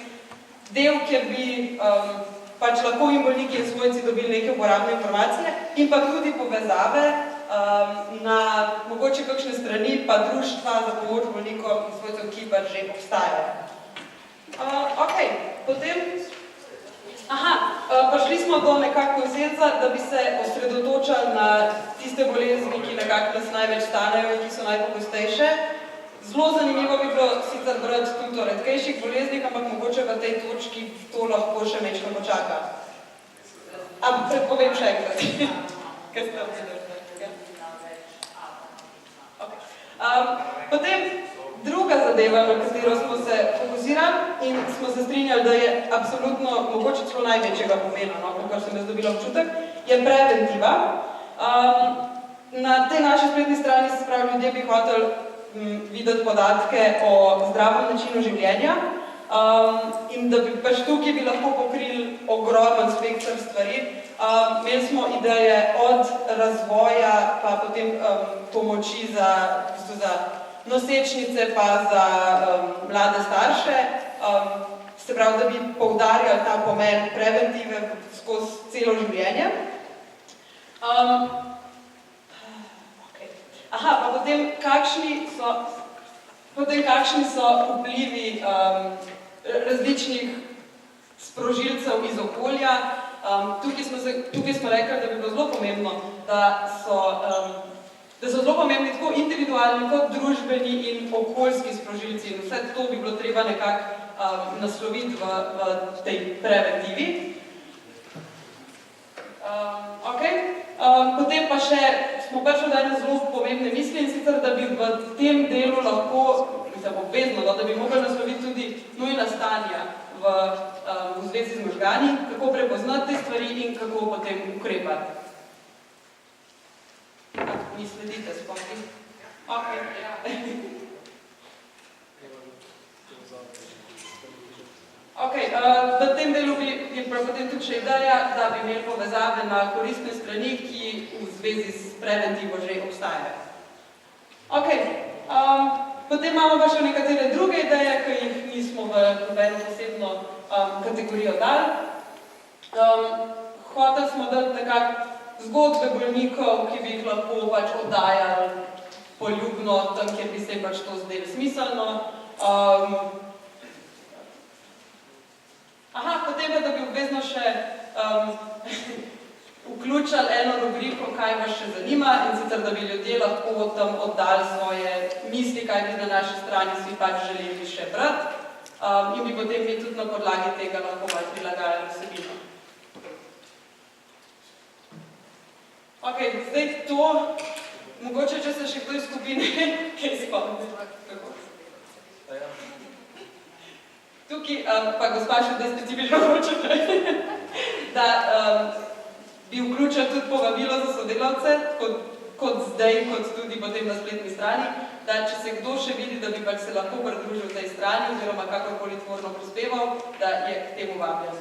del, kjer bi pač lahko in bolniki in svojci dobili neke uporabne informacije in pa tudi povezave na mogoče kakšne strani pa društva za pomoč bolnikom in svojcev, ki pa že obstajajo. Ok, potem prišli smo do nekako konsenza, da bi se osredotočali na tiste bolezni, ki nekako nas največ stanejo in ki so najpogostejše. Zelo zanimivo bi bilo sicer brati tudi o redkejših boleznih, ampak mogoče v tej točki to lahko še mečko počaka. Ampak predpovem še enkrat. Kaj ste omenili? Potem druga zadeva, na katero smo se fokusirali in smo se strinjali, da je absolutno mogoče celo največjega pomena, kakor sem jaz dobila občutek, je preventiva. Na tej naši spletni strani se pravi, ljudje bi hoteli videti podatke o zdravem načinu življenja in da bi pač tukaj bi lahko pokrili ogromen spektr stvari. Imeli smo ideje od razvoja pa potem pomoči za nosečnice pa za mlade starše. se pravi, da bi poudarjali ta pomen preventive skozi celo življenje. Pa potem kakšni so vplivi različnih sprožilcev iz okolja. Tukaj smo rekli, da bi bilo zelo pomembno, da so zelo pomembni tako individualni kot družbeni in okoljski sprožilci. In vse to bi bilo treba nekako nasloviti v tej preventivi. Potem pa še smo prišli do ene zelo pomembne misli, in sicer, da bi v tem delu lahko, obvezno, da bi mogli nasloviti tudi nujna stanja v zvezi z možgani, kako prepoznati te stvari in kako potem ukrepati. Mi sledite spomni? V tem delu je potem tudi še ideja, da bi imeli povezave na koristne strani, ki v zvezi s preventivo že obstajajo. Potem imamo pa še nekatere druge ideje, ki jih nismo v eno posebno kategorijo dali. Hoteli smo dati nekako zgodbe bolnikov, ki bi jih lahko oddajali poljubno tam, kjer bi se to zdelo smiselno. Potem pa, da bi obvezno še vključili eno rubriko, kaj vas še zanima, in sicer, da bi ljudje lahko tam oddali svoje misli, kaj bi na naši strani si želeli še brati, in bi potem mi tudi na podlagi tega lahko malo prilagajali vsebino. Zdaj to, mogoče, če se še kdo iz skupine kaj spomni. Tukaj, pa gospa še da specifično hočete, da bi vključili tudi povabilo za sodelavce, kot zdaj, kot tudi potem na spletni strani, da če se kdo še vidi, da bi se lahko pridružil tej strani oziroma kakorkoli tvorno prispeval, da je k temu vabljen.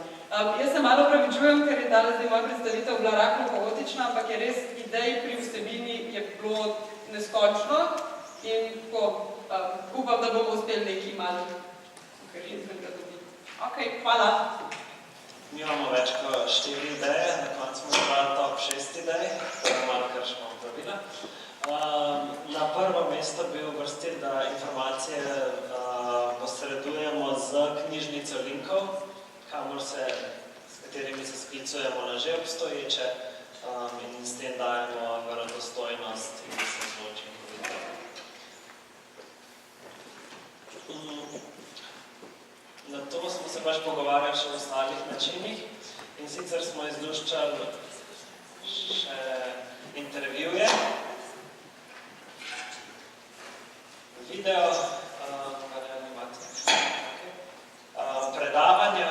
Jaz se malo opravičujem, ker je tale zdaj moja predstavitev bila rahlo kaotična, ampak je res idej pri vsebini je bilo neskočno in upam, da bomo uspeli nekaj malo konkretnega dobiti. Hvala. Mi imamo več kot 4 ideje, na koncu smo izbrali top 6 idej, to je malo kršimo pravila. Na prvo mesto bi uvrstili, da informacije posredujemo z knjižnico linkov, s katerimi se sklicujemo na že obstoječe in s tem dajemo verodostojnost in se zelo učinkovito. Na to smo se pogovarjali še o ostalih načinih, in sicer smo izluščali še intervjuje, video, predavanja,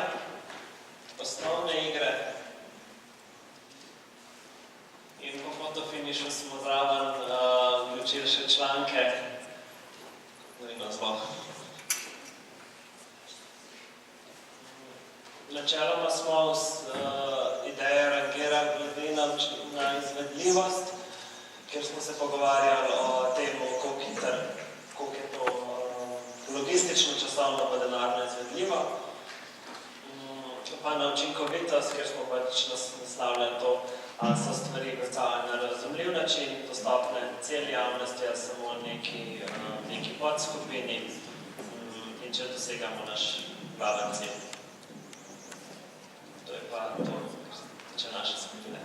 osnovne igre in po fotofinišu smo zraven vključili še članke in naslov. Načeloma smo ideje rangirali glede na izvedljivost, kjer smo se pogovarjali o tem, koliko je to logistično, časovno pa denarno izvedljivo. Pa na učinkovitost, kjer smo naslavljali to, ali so stvari predstavljene na razumljiv način, dostopne celi javnosti, ali samo neki podskupini in če dosegamo naš glaven cilj. To je pa to, kar se tiče naše skupine.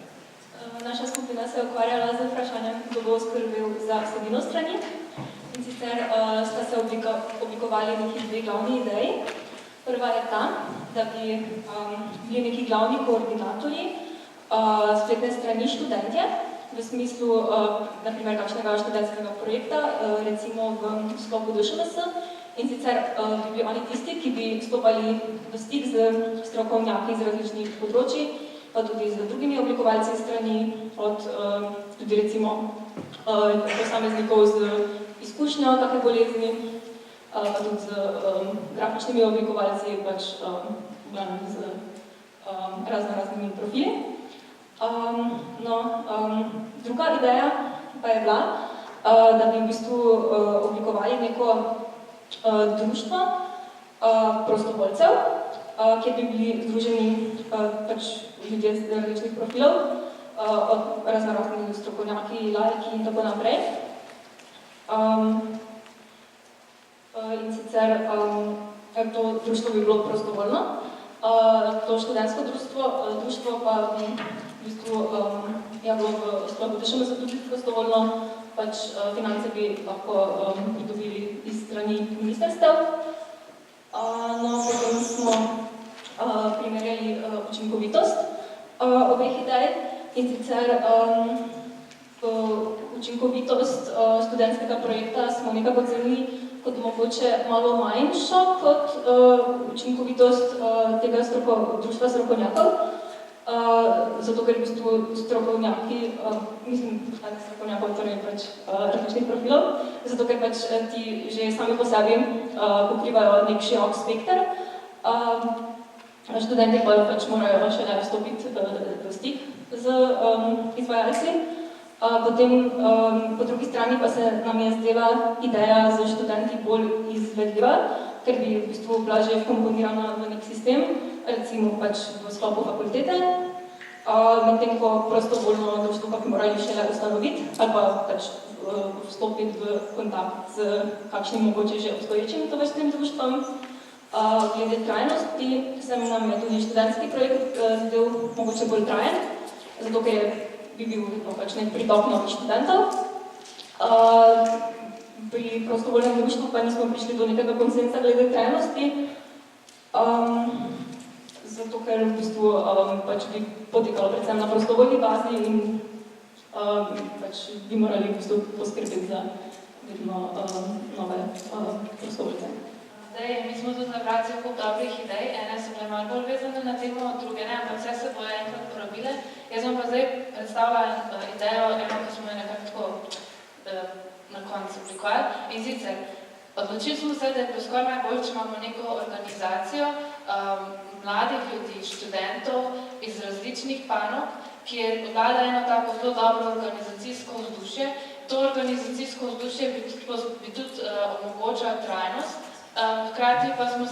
Naša skupina se je ukvarjala z vprašanjem, kdo bo skrbel za vsebino strani. In sicer sta se oblikovali neki dve glavni ideji. Prva je ta, da bi bili neki glavni koordinatorji spletne strani študentje, v smislu, naprimer, kakšnega študentskega projekta, recimo v sklopu DŠMS. In sicer bi bili oni tisti, ki bi stopali v stik z strokovnjaki iz različnih področji, pa tudi z drugimi oblikovalci strani, od tudi recimo posameznikov z izkušnjo kakve bolezni, pa tudi z grafičnimi oblikovalci, z raznoraznimi profili. Druga ideja pa je bila, da bi v bistvu oblikovali neko društvo prostovoljcev, kjer bi bili združeni pač ljudje z različnih profilov, od raznoraznih strokovnjaki, laiki in tako naprej. In sicer to društvo bi bilo prostovoljno. To študentsko društvo pa bi v bistvu bilo v sklopu DŠMS tudi prostovoljno, pač finance bi lahko pridobili iz strani ministerstev. No, potem smo primerjali učinkovitost obeh idej in sicer učinkovitost študentskega projekta smo nekako ocenili kot mogoče malo manjšo kot učinkovitost tega društva strokovnjakov, zato ker v bistvu strokovnjaki, strokovnjakov, torej pač različnih profilov, zato ker pač ti že sami po sebi pokrivajo nek širok spekter. Študenti pa pač morajo šele vstopiti v stik z izvajalci. Potem po drugi strani pa se nam je zdela ideja za študenti bolj izvedljiva, ker bi v bistvu bila že vkomponirana v nek sistem, recimo pač v sklopu fakultete, medtem ko prostovoljno društvo pa bi morali šele ustanoviti ali pa pač vstopiti v kontakt z kakšnim mogoče že obstoječim tovrstnim društvom. Glede trajnosti se nam je tudi študentski projekt zdel mogoče bolj trajen, zato ker bi bil pač nek pritok novih študentov. Pri prostovoljnem društvu pa nismo prišli do nekega konsensa glede trajnosti, zato ker v bistvu pač bi potekalo predvsem na prostovoljni bazi in pač bi morali v bistvu poskrbeti za vedno nove prostovoljce. Mi smo tudi nabrali cel kup dobrih idej, ene so bile malo bolj vezane na temo, druge ne, ampak vse se bojo enkrat uporabile. Jaz vam pa zdaj predstavila idejo, ki smo jo nekako tako na koncu oblikovali. In sicer, odločili smo se, da je bilo skoraj najbolj, če imamo neko organizacijo mladih ljudi, študentov iz različnih panog, kjer vlada eno tako zelo dobro organizacijsko vzdušje. To organizacijsko vzdušje bi tudi omogočalo trajnost. Hkrati pa smo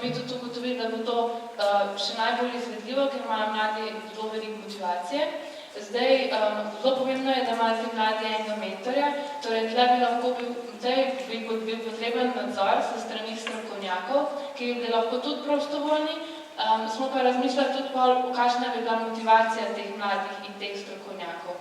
mi tudi ugotovili, da bo to še najbolj izvedljivo, ker imajo mladi zelo veliko motivacije. Zdaj, zelo pomembno je, da imajo ti mladi enega mentorja, torej bi bil potreben nadzor s strani strokovnjakov, ki bi lahko tudi prostovoljni. Smo pa razmišljali tudi kakšna bi bila motivacija teh mladih in teh strokovnjakov.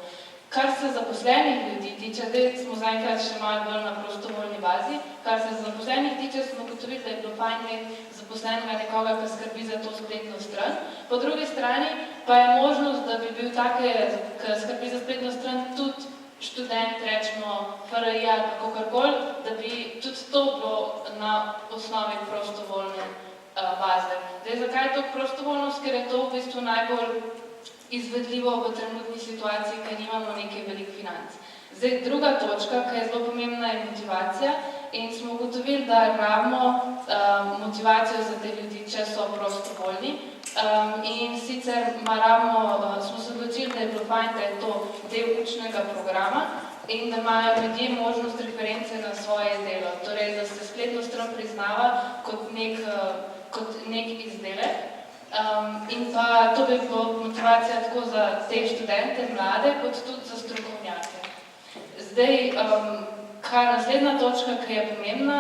Kar se zaposlenih ljudi tiče, zdaj smo zaenkrat še malo bolj na prostovoljni bazi, kar se zaposlenih tiče, smo ugotovili, da je bilo fajn imeti zaposlenega nekoga, ki skrbi za to spletno stran. Po drugi strani pa je možnost, da bi bil take, ki skrbi za spletno stran, tudi študent, rečemo, FRI ali kakorkoli, da bi tudi to bilo na osnovi prostovoljne baze. Zdaj, zakaj je to prostovoljnost? Ker je to v bistvu najbolj izvedljivo v trenutni situaciji, ker nimamo nekaj velik financ. Zdaj, druga točka, ki je zelo pomembna, je motivacija in smo ugotovili, da rabimo motivacijo za te ljudi, če so prostovoljni. In sicer smo se odločili, da je bilo fajn, da je to del učnega programa in da imajo ljudje možnost reference na svoje delo. Torej, da se spletno stran priznava kot nek izdelek. In pa to bi bilo motivacija tako za te študente, mlade, kot tudi za strokovnjake. Zdaj, naslednja točka, ki je pomembna,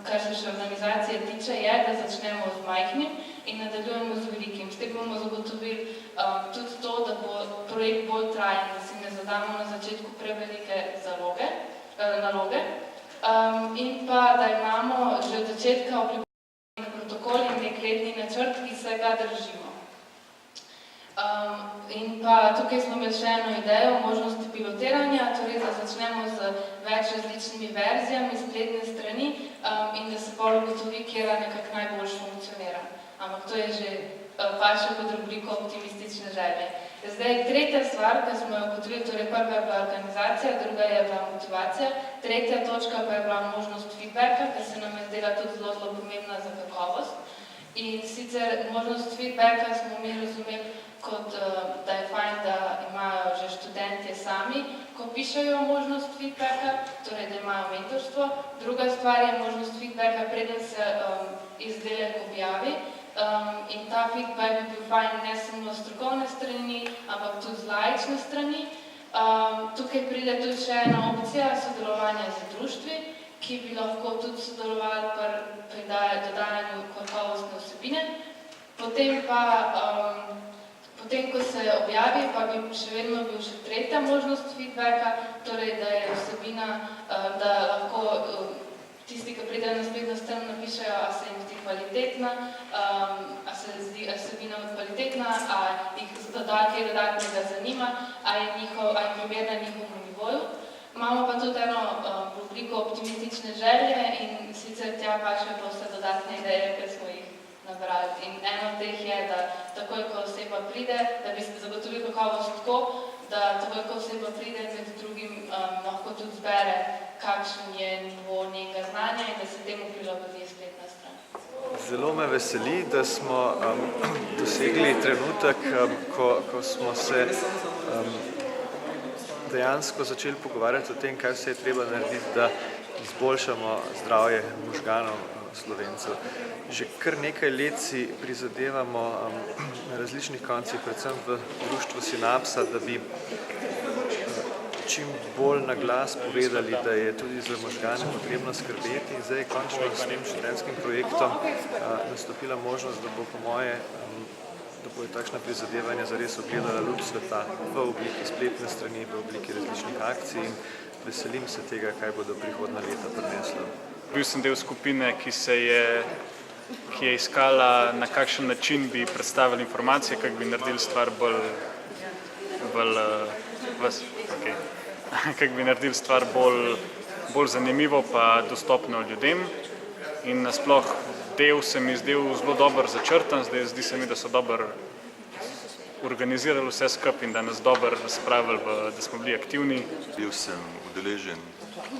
kar se še organizacije tiče, je, da začnemo z majhnim in nadaljujemo z velikim. S tem bomo zagotovili tudi to, da bo projekt bolj trajen, da si ne zadamo na začetku prevelike naloge in pa, da imamo že od začetka oblikovanje protokol in nek letni načrt, ki se ga držimo. In pa tukaj smo imeli še eno idejo o možnosti pilotiranja, torej da začnemo z več različnimi verzijami spletne strani in da se bolj ugotovi, kjera nekako najbolj funkcionira. Ampak to je že paše pod rubriko optimistične želje. Zdaj, tretja stvar, ki smo jo ugotovili, torej prva je bila organizacija, druga je bila motivacija, tretja točka pa je bila možnost feedbacka, ki se nam je zdela tudi zelo pomembna za kakovost. In sicer možnost feedbacka smo mi razumeli kot, da je fajn, da imajo že študentje sami, ko pišejo možnost feedbacka, torej da imajo mentorstvo. Druga stvar je možnost feedbacka, preden se izdelek objavi, in ta feedback bi bil fajn ne samo z strokovne strani, ampak tudi z laične strani. Tukaj pride tudi še ena opcija sodelovanja z društvi, ki bi lahko tudi sodelovali pri dodajanju kakovostne vsebine. Potem, ko se objavi, pa bi še vedno bil še tretja možnost feedbacka, torej da je vsebina, da lahko tisti, ki pridejo na spletno stran, napišejo, a se jim zdi kvalitetna, a se zdi vsebina kvalitetna, a jih kaj dodatnega zanima, a je primerna njihovemu nivoju. Imamo pa tudi eno rubriko optimistične želje in sicer tja pašejo pa vse dodatne ideje, ker smo jih nabrali. In eno od teh je, da takoj, ko oseba pride, da bi se zagotovili kakovost tako, da takoj, ko oseba pride, med drugim lahko tudi zbere, kakšen je nivo njenega znanja in da se temu prilagodi spletna stran. Zelo me veseli, da smo dosegli trenutek, ko smo se dejansko začeli pogovarjati o tem, kaj vse je treba narediti, da izboljšamo zdravje možganov Slovencev. Že kar nekaj let si prizadevamo na različnih koncih, predvsem v društvu Sinapsa, da bi čim bolj na glas povedali, da je tudi za možgane potrebno skrbeti. In zdaj je končno s tem študentskim projektom nastopila možnost, da bo po moje da bojo takšna prizadevanja zares ogledala luč sveta v obliki spletne strani, v obliki različnih akcij in veselim se tega, kaj bodo prihodnja leta prinesla. Bil sem del skupine, ki je iskala, na kakšen način bi predstavili informacije, kako bi naredili stvar bolj zanimivo pa dostopno ljudem. In nasploh del se mi zdel zelo dobro začrtan, zdi se mi, da so dobro organizirali vse skupaj in da nas dobro spravili, da smo bili aktivni. Bil sem udeležen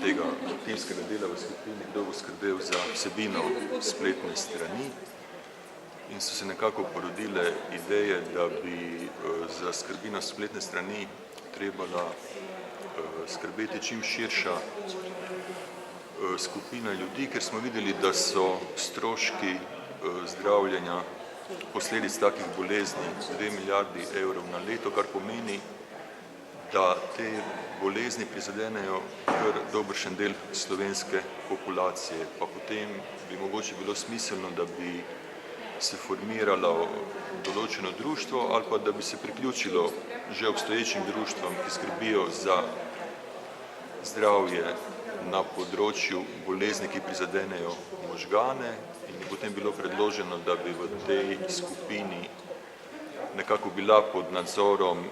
tega timskega dela v skupini, kdo bo skrbel za vsebino spletne strani in so se nekako porodile ideje, da bi za skrbino spletne strani trebala skrbeti čim širša skupina ljudi, ker smo videli, da so stroški zdravljenja posledic takih bolezni 2 milijardi evrov na leto, kar pomeni, da te bolezni prizadenejo kar dobršen del slovenske populacije. Pa potem bi mogoče bilo smiselno, da bi se formiralo določeno društvo ali pa da bi se priključilo že obstoječim društvom, ki skrbijo za zdravje na področju bolezni, ki prizadenejo možgane, in je potem bilo predloženo, da bi v tej skupini nekako bila pod nadzorom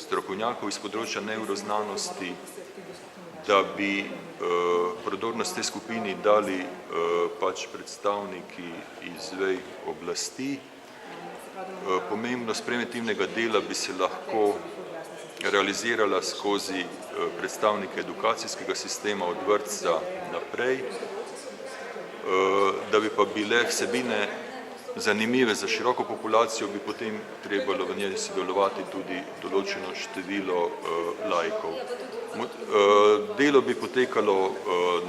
strokovnjakov iz področja nevroznanosti, da bi prodornost tej skupini dali pač predstavniki iz vej oblasti. Pomembnost preventivnega dela bi se lahko realizirala skozi predstavnike edukacijskega sistema od vrtca naprej, da bi pa bile vsebine zanimive za široko populacijo, bi potem trebalo v njej sodelovati tudi določeno število laikov. Delo bi potekalo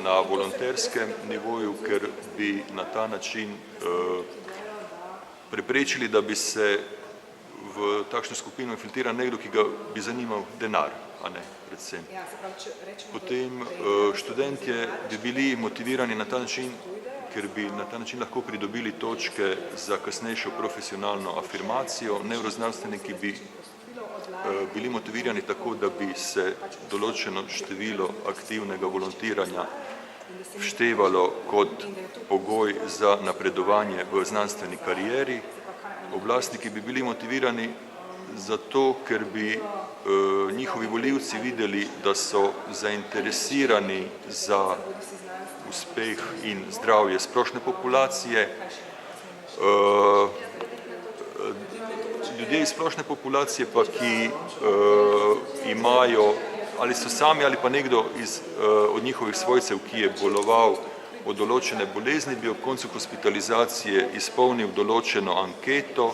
na volonterskem nivoju, ker bi na ta način preprečili, da bi se v takšno skupino infiltriral nekdo, ki ga bi zanimal denar, a ne predvsem. Potem študentje bi bili motivirani na ta način, ker bi na ta način lahko pridobili točke za kasnejšo profesionalno afirmacijo. Nevroznanstveniki bi bili motivirani tako, da bi se določeno število aktivnega volontiranja vštevalo kot pogoj za napredovanje v znanstveni karieri. Oblastniki bi bili motivirani zato, ker bi njihovi volivci videli, da so zainteresirani za uspeh in zdravje splošne populacije. Ljudje iz splošne populacije pa, ki imajo, ali so sami ali pa nekdo od njihovih svojcev, ki je boloval od določene bolezni, bi ob koncu hospitalizacije izpolnil določeno anketo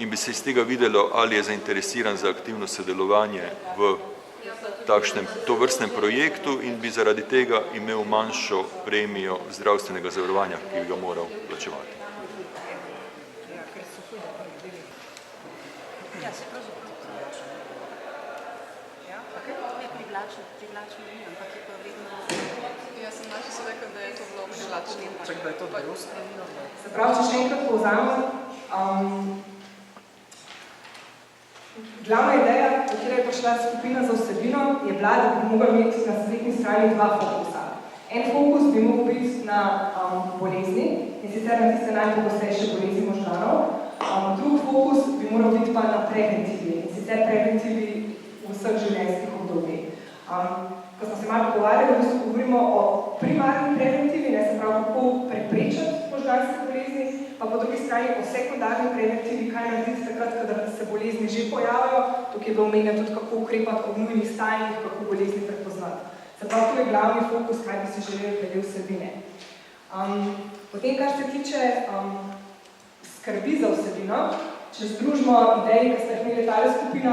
in bi se iz tega videlo, ali je zainteresiran za aktivno sodelovanje v tovrstnem projektu in bi zaradi tega imel manjšo premijo zdravstvenega zavarovanja, ki bi ga moral plačevati. Ja, se pravzaprav privlačno ni, ampak je pa vedno... Jaz sem naši so rekel, da je to bilo privlačno. Čak, da je to del vsebino? Se pravi, če še enkrat povzamem, glavna ideja, do katera je prišla skupina za vsebino, je bila, da bi mogli imeti na spletni strani dva fokusa. En fokus bi mogel biti na bolezni, in sicer na tiste najpogostejše bolezni možganov. Drug fokus bi moral biti pa na preventivi, in sicer preventivi v vseh življenjskih obdobjih. Ko smo se malo pogovarjali, v bistvu govorimo o primarni preventivi, ne se pravi, kako preprečiti možganske bolezni, pa po drugi strani o sekundarni preventivi, kaj narediti takrat, kadar se bolezni že pojavijo, tukaj je bilo omenjeno tudi, kako ukrepati ob nujnih stanjih, kako bolezni prepoznati. Se pravi, to je glavni fokus, kaj bi si želeli glede vsebine. Potem, kar se tiče skrbi za vsebino, če združimo ideji, ki ste imeli tale skupina,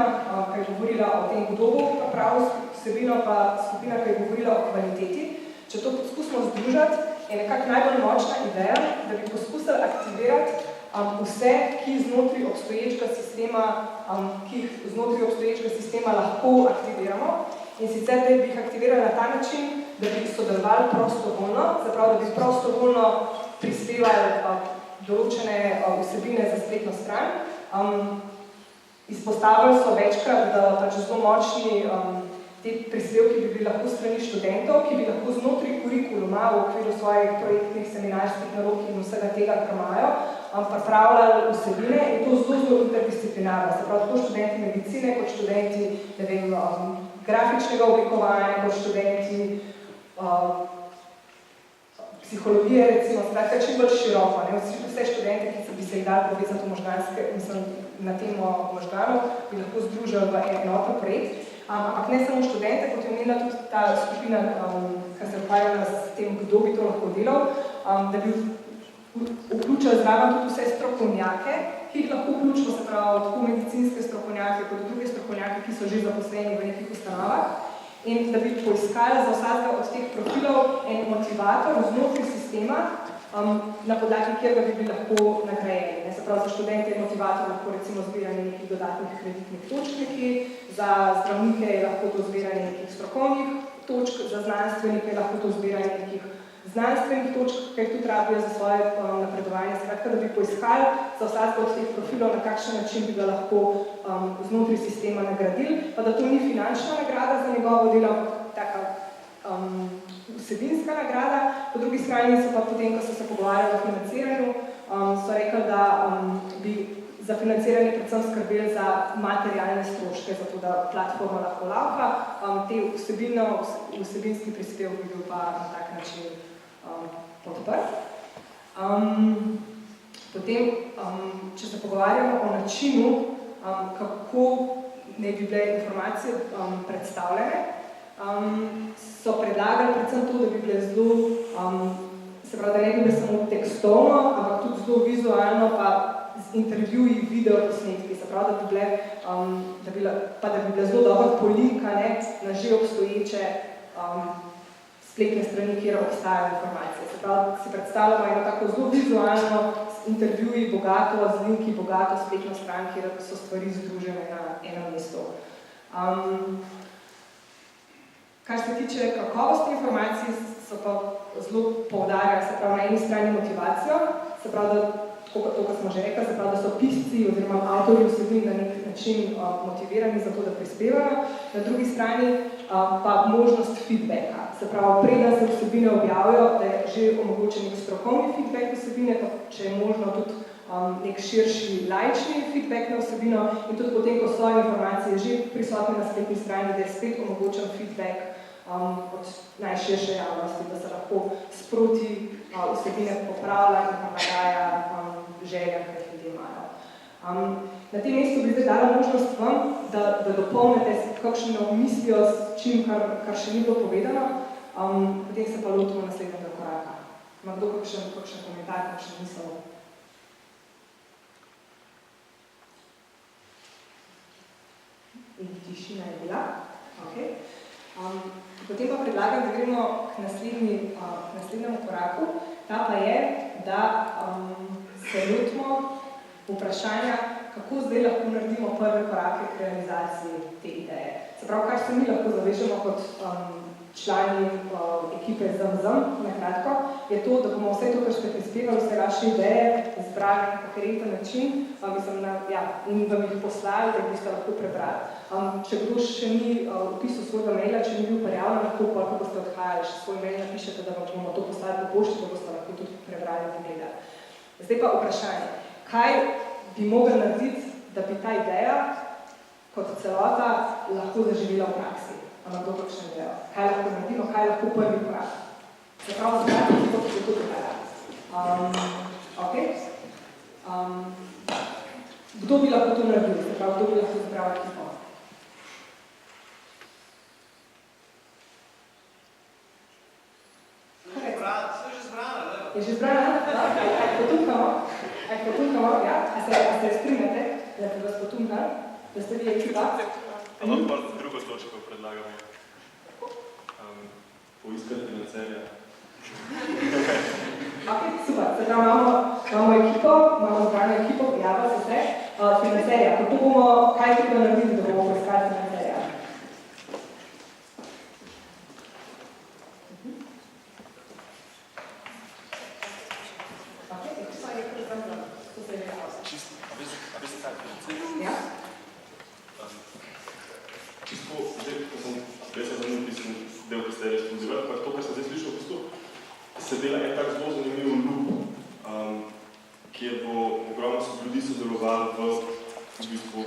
ki je govorila o tem, kdo bo pripravil vsebino, pa skupina, ki je govorila o kvaliteti. Če to poskusimo združiti, je nekako najbolj močna ideja, da bi poskusili aktivirati vse, ki znotraj obstoječega sistema lahko aktiviramo. In sicer, da bi jih aktivirali na ta način, da bi sodelovali prostovoljno, se pravi, da bi prostovoljno prispevali določene vsebine za spletno stran. Izpostavili so večkrat, da pač zelo močni te prispevki bi bili lahko strani študentov, ki bi lahko znotraj kurikuluma v okviru svojih projektnih seminarskih nalog in vsega tega, kar imajo, pripravljali vsebine in to zelo interdisciplinarno. Se pravi, tako študenti medicine, kot študenti, ne vem, grafičnega oblikovanja, kot študenti psihologije, recimo, skratka, čim bolj široko. Vse študente, ki bi se jih dali povezati v možganske, mislim, na temo možganov, bi lahko združili v enoten projekt. Ampak ne samo študente, kot je omenila tudi ta skupina, ki se ukvarjala s tem, kdo bi to lahko delal, da bi vključili zraven tudi vse strokovnjake, ki jih lahko vključimo, se pravi, tako medicinske strokovnjake, kot druge strokovnjake, ki so že zaposleni v nekih ustanovah, in da bi poiskali za vsakega od teh profilov en motivator znotraj sistema, na podlagi kjerga bi bili lahko nagrajeni. Se pravi, za študente je motivator lahko recimo zbiranje nekih dodatnih kreditnih točk nekje, za zdravnike je lahko to zbiranje nekih strokovnih točk, za znanstvenike je lahko to zbiranje nekih znanstvenih točk, ki jih tudi rabijo za svoje napredovanje. Skratka, da bi poiskali za vsakega od teh profilov, na kakšen način bi ga lahko znotraj sistema nagradili, pa da to ni finančna nagrada za njegovo delo, taka vsebinska nagrada. Po drugi strani so pa potem, ko so se pogovarjali o financiranju, so rekli, da bi za financiranje predvsem skrbeli za materialne stroške, zato da platforma lahko laufa, te vsebinski prispevek bi bil pa na tak način podprt. Potem, če se pogovarjamo o načinu, kako naj bi bile informacije predstavljene, so predlagali predvsem to, da bi bile zelo, se pravi, da ne bi bile samo tekstovno, ampak tudi zelo vizualno, pa z intervjuji, video posnetki, se pravi, da bi bile zelo dobro polinkane na že obstoječe spletne strani, kjer obstajajo informacije. Se pravi, si predstavljamo eno tako zelo vizualno s intervjuji bogato, z linki bogato spletno stran, kjer so stvari združene na enem mestu. Kar se tiče kakovosti informacij, so pa zelo poudarjali, se pravi, na eni strani motivacijo, se pravi, da, to, kar smo že rekli, se pravi, da so pisci oziroma avtorji vsebin na nek način motivirani za to, da prispevajo, na drugi strani pa možnost feedbacka. Se pravi, preden se vsebine objavijo, da je že omogočen nek strokovni feedback vsebine, pa če je možno tudi nek širši laični feedback na vsebino in tudi potem, ko so informacije že prisotne na spletni strani, da je spet omogočen feedback od najširše javnosti, da se lahko sproti vsebine popravlja in pa nagaja želja, ki jih ljudje imajo. Na tem mestu bi zdaj dala možnost vam, da dopolnite kakšno mislijo s čim, kar še ni bilo povedano, potem se pa lotimo naslednjega koraka. Ima kdo kakšen komentar, kakšen misel? In tišina je bila. Okay. Potem pa predlagam, da gremo k naslednjemu koraku, ta pa je, da se lotimo vprašanja, kako zdaj lahko naredimo prve korake k realizaciji te ideje. Se pravi, kar se mi lahko zavežemo kot člani ekipe ZMZM, nakratko, je to, da bomo vse to, kar ste prispevali, vse vaše ideje, zbrali na koherenten način in vam jih poslali, da boste lahko prebrali. Če kdo še ni vpisal svojega maila, če ni bil prijavljen, lahko pa, ko boste odhajali, še svoj mail napišete, da vam bomo to poslali po pošti, da boste lahko tudi prebrali in pogledali. Zdaj pa vprašanje, kaj bi mogli narediti, da bi ta ideja kot celota lahko zaživela v praksi? Ampak kdo kakšno idejo? Kaj lahko naredimo, kaj lahko prvi korak? Se pravi, zbrati, ki to tudi dela. Kdo bi lahko to naredil? Se pravi, kdo bi lahko zbral ekipo? Je že zbrana? Aj potunkamo, ja? A se strinjate, da bi vas potunkali? Da ste vi ekipa? Lahko drugo točko predlagamo. Poiskati financerja. Ok, super. Se pravi, imamo ekipo, imamo zbrano ekipo, javlja se vse. Financerja. Kako bomo, kaj treba narediti, da bomo poiskali financerja? Se dela en tak zelo zanimiv loop, kjer bo ogromno ljudi sodelovalo v bistvu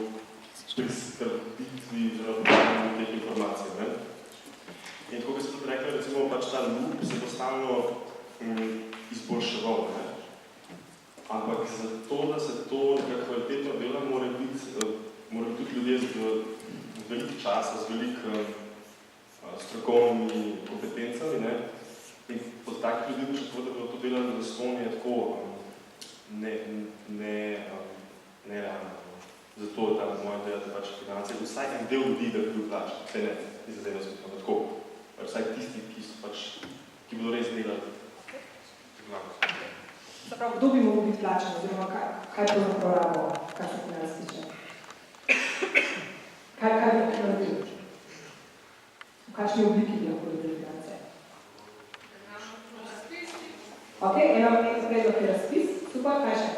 priskrbitvi oziroma teh informacij. In tako, kot ste tudi rekli, recimo pač ta loop se bo stalno izboljševal. Ampak zato, da se to nekaj kvalitetno dela, morajo biti tudi ljudje z veliko časa, z veliko strokovnimi kompetencami. In od takih ljudi pričakovati, da bodo to delali zastonj, je tako nerealno. Zato je ta moja ideja, da pač financije, vsaj en del ljudi, da bi bil plačen, vse ne, ni zadeva se tako. Vsaj tisti, ki bodo res delali. Zapravo, kdo bi mogel biti plačen, oziroma kaj to zapravo, kar se finance tiče? Kaj bi lahko naredili? V kakšni obliki bi lahko naredili finance? Ok, eno predlog je razpis, super, kaj še?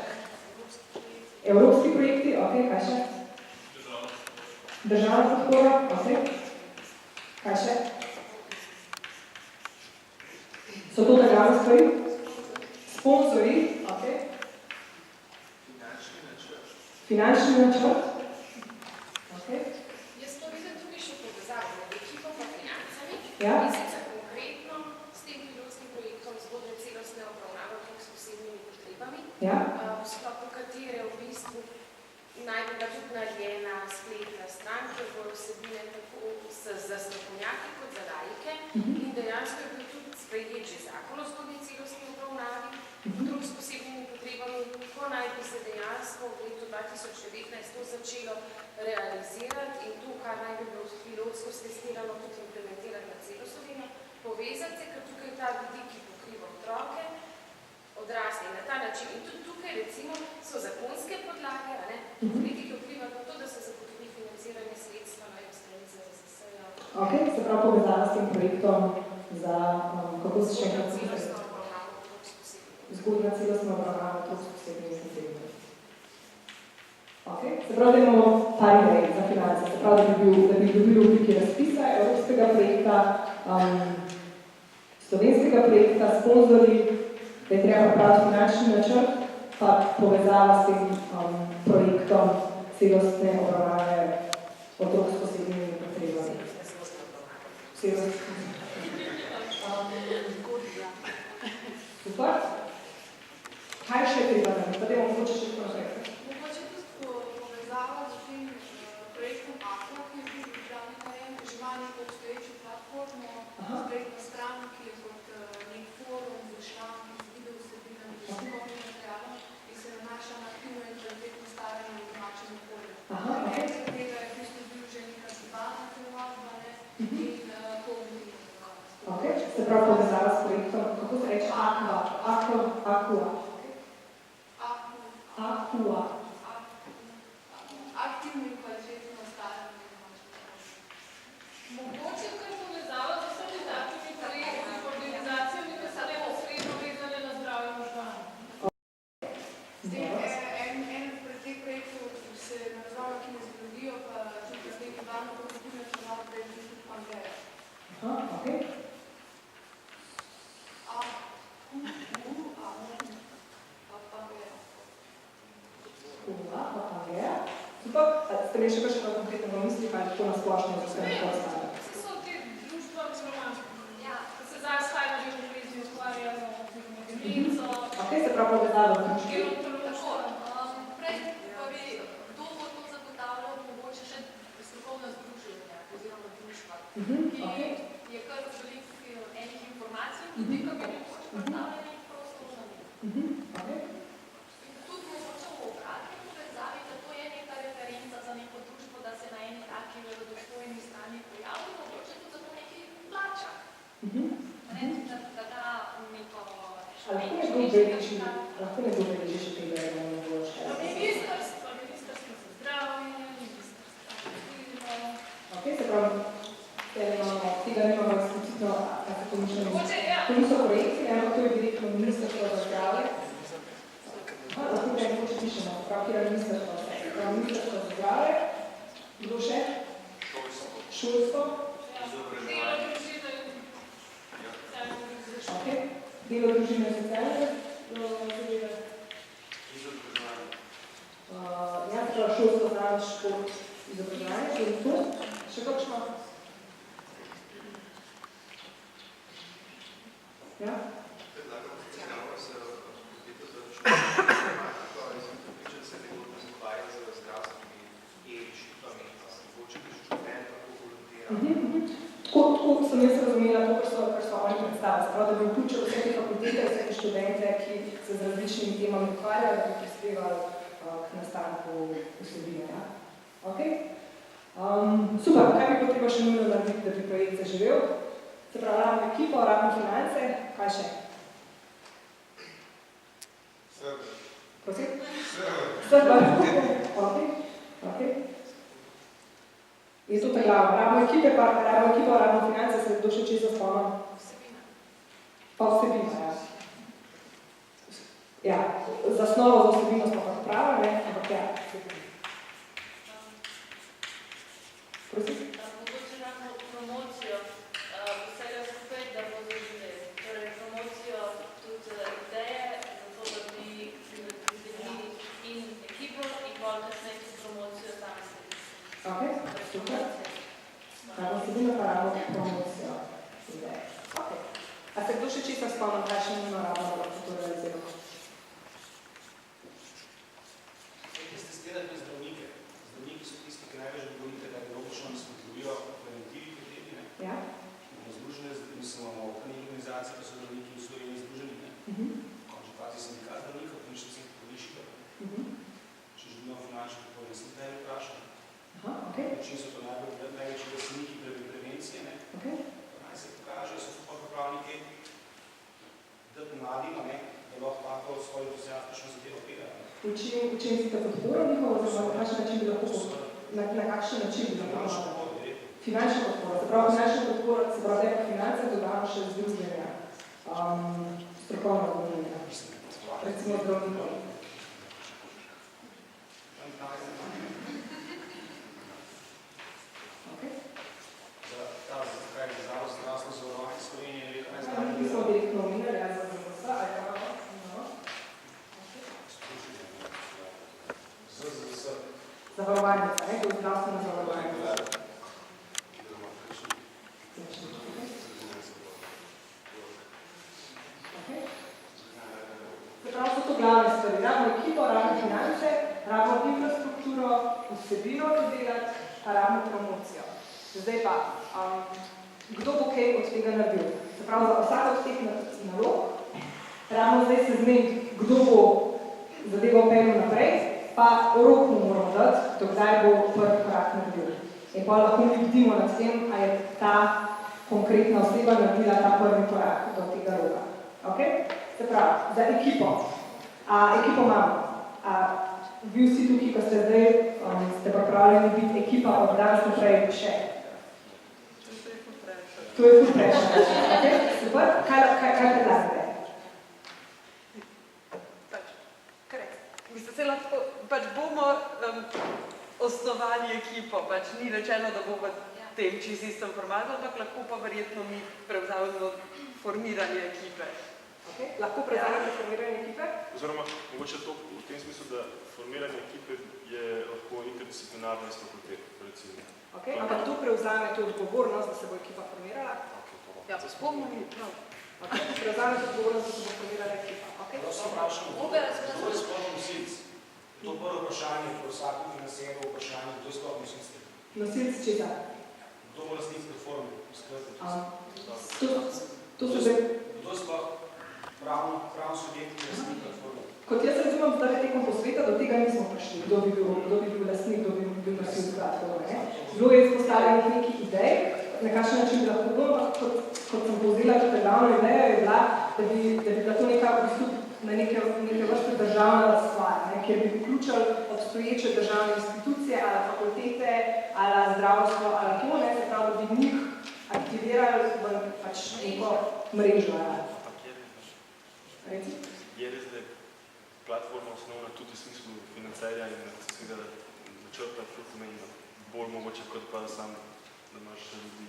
Evropski projekti, ok, kaj še? Državna podpora, ok. Kaj še? So to državne stvari? Sponzori, ok. Finančni načrt. Ok. Jaz to vidim tukaj še povezavo, ekipo pa financami. Ja. Ja. Po katere v bistvu naj bi tudi narejena spletna stran, ki bojo vsebine tako za strokovnjake kot za laike. In dejansko je bil tudi sprejet že zakon o zgodnji celostni obravnavi, otrok s posebnimi potrebami, ko naj bi se dejansko v letu 2019 to začelo realizirati in to, kar naj bi bilo pilotsko stestirano, tudi implementirati na celo Slovenijo, povezati se, ker tukaj ta vidik, ki pokriva otroke, odrasli na ta način. In tudi tukaj, recimo, so zakonske podlage, politike vplivajo na to, da se zagotovi financiranje sredstva na strani ZZS-ja. Ok, se pravi povezava s tem projektom za, kako se še enkrat zgodnja celostna obravnava otrok s posebnimi potrebami. Ok, se pravi, da imamo par idej za finance. Se pravi, da bi dobili v obliki razpisa evropskega projekta, slovenskega projekta, sponzorji, da je treba praviti finančni načrt, pa povezava s tem projektom celostne obravnave otrok s posebnimi potrebami. Super. Kaj še treba narediti? Pa dajmo mogoče še tako naprej. Mogoče tudi povezava s tem projektom AQUA, ki je bil pripravljen narejen, že ima neko obstoječo platformo, spletno stran, ki je kot nek forum z članki, z video vsebinami, z strokovnim materialom in se nanaša na aktivno in kvalitetno staranje v domačem okolju. Tega je v bistvu bil že neka debata tematna in kognitivno. Se pravi povezava s projektom, kako se reče Aqua. Aktivno in kvalitetno stavljanje. Mogoče kar povezava z vsemi takimi projekti, organizacijami, ki so neposredno vezane na zdravje možganov. En od teh projektov se navezava kineziologijo, pa tudi z nekaj dano pozitivne članov, da je tudi Pangea. Okay. Pangea. Super. Ste imeli še kakšno konkretno misli, kaj to na splošno za vse nekaj ostane? Vse so te društva, ja, ko se zdaj stajno že v televiziji ukvarjajo z demenco. Ok, se pravi povezava v društvi. Prej pa bi, kdo bo to zagotavljal, mogoče še strokovna združenja oziroma društva, ki je kar veliko enih informacij, tudi ko bi nekoč predstavljali prostorno. Tudi mogoče v obratni povezavi, da to je neka referenca za neko društvo, da se na eni taki verodostojni strani pojavi, mogoče tudi zato nekaj plača. Da da neko Lahko ne bo veliči še tega, da ne bo še. Ministrstvo za zdravje, ministrstvo za kulturo. Ok, se pravi, tega nimamo eksplicitno, kako to mišljamo. To niso projekti, ampak to je direktno ministrstvo za zdravje. Lahko ga nekoče pišemo, prav kjer je ministrstvo. Ministrstvo za zdravje. Kdo še? Šolstvo. Delo, družine in socialne zadeve. Ja, prav šolstvo, znanost, šport, izobraževanje, še to. Še kakšno? Ja? Predlagam socialno se odbiti za šolstvo, in se nekako se ukvarja z zdravstvenimi rešitvami, pa se mogoče študent lahko volontira. Tako sem jaz razumela to, kar so oni predstavili. Sprav, da bi vključili vse te fakultete, vse te študente, ki se z različnimi temami ukvarjajo, da bi prispevali k nastanku vsebine. Ja? Okay. Super, kaj bi potreba še nujno narediti, da bi projekt zaživel? Se pravi, ravno ekipo, ravno finance, kaj še? Server. Prosim? Server. Ok. Je to ta glava. Ravno ekipe, ravno finance, se kdo še česa spomnim? Vsebina. Pa vsebina, ja. Ja, zasnovo za vsebino smo pa prava, ne? Ampak ja, vsebina. Prosim? Mogoče ravno promocijo vsega skupaj, da bo zaživeli. Torej promocijo tudi ideje, zato da bi pridobili in ekipo in bolj kasneje tudi promocijo sami sebi. Ok, super. Ravno vsebino pa ravno promocijo ideje. Ok. A se kdo še česa spomnim, kaj še nima ravno lahko to realiziramo? Testirate zdravnike. Zdravniki so tisti, ki največ govorite, da logično nasprotujejo preventivi potrebi. Ja. Imamo združene, imamo organizacije, ki so zdravniki v Sloveniji združeni. Končni fazi sindikat zdravnikov, kliničnih povišitev. Če želimo finančno podporo, sem zdaj vprašal. Način so to največji glasniki prevencije. Naj se pokaže, so to pravniki, da mladim, da lahko tako svojo entuzijastično zadevo pegajo. Učim si te podporo njihovo, oziroma na kakšen način bi lahko finančno podporo. Se pravi, finančno podporo, se pravi, da je finance dodano še združenja, strokovno združenja, recimo zdravnikov. Smo direktno omenjali, ja, za ZZS, ali pa zavarovalnica, to je zdravstvena zavarovalnica. Se pravi, so to glavne stvari. Ravno ekipo, ravno finance, ravno infrastrukturo, vsebino dodelati, pa ravno promocijo. Zdaj pa, kdo bo kaj od tega naredil? Se pravi, za vsak od teh nalog, ravno zdaj se zmeni, kdo bo zadevo peljal naprej, pa rok mu moramo dati, do kdaj bo prvi korak naredil. In pa lahko mi bdimo nad tem, a je ta konkretna oseba naredila ta prvi korak do tega roka. Okay? Se pravi, za ekipo. Ekipo imamo. Vi vsi tukaj, ko ste zdaj, ste pripravljeni biti ekipa od danes naprej še. To je ful prejšnja. Okay? Super. Kaj predlagate? Mislim, se lahko, bomo osnovali ekipo, ni rečeno, da bo v tem čisto istem formatu, ampak lahko pa verjetno mi prevzamemo formiranje ekipe. Okay. Lahko prevzamete formiranje ekipe? Oziroma, mogoče to v tem smislu, da formiranje ekipe je lahko interdisciplinarna iz fakultete, recimo. Okay. Ampak to prevzamete odgovornost, da se bo ekipa formirala? Ja, spomnimo mi. Prevzamete odgovornost, da se bo formirala ekipa. Prav se vprašamo, kdo je sploh nosilc? To prvo vprašanje, ko vsako finansijemo vprašanje, kdo je sploh nosilc? Nosilc česa? Kdo bo lastnik platforme? Kdo je sploh pravno subjekt lastnik platforme? Kot jaz razumem, zdaj tekom posveta, do tega nismo prišli, kdo bi bil lastnik, kdo bi bil nosilc platforme. Bilo je izpostavljenih nekih idej, na kakšen način bi lahko bilo, ampak kot sem povzela, tudi glavna ideja je bila, da bi bila to neka pristup na neke vrste državna stvar, kjer bi vključali obstoječe državne institucije, ali fakultete, ali zdravstvo, ali to, se pravi, da bi njih aktivirali v neko mrežo. Je res, da je platforma osnovna tudi v smislu financerja in nekega načrta, ki pomeni bolj mogoče, kot pa sam, da imaš ljudi.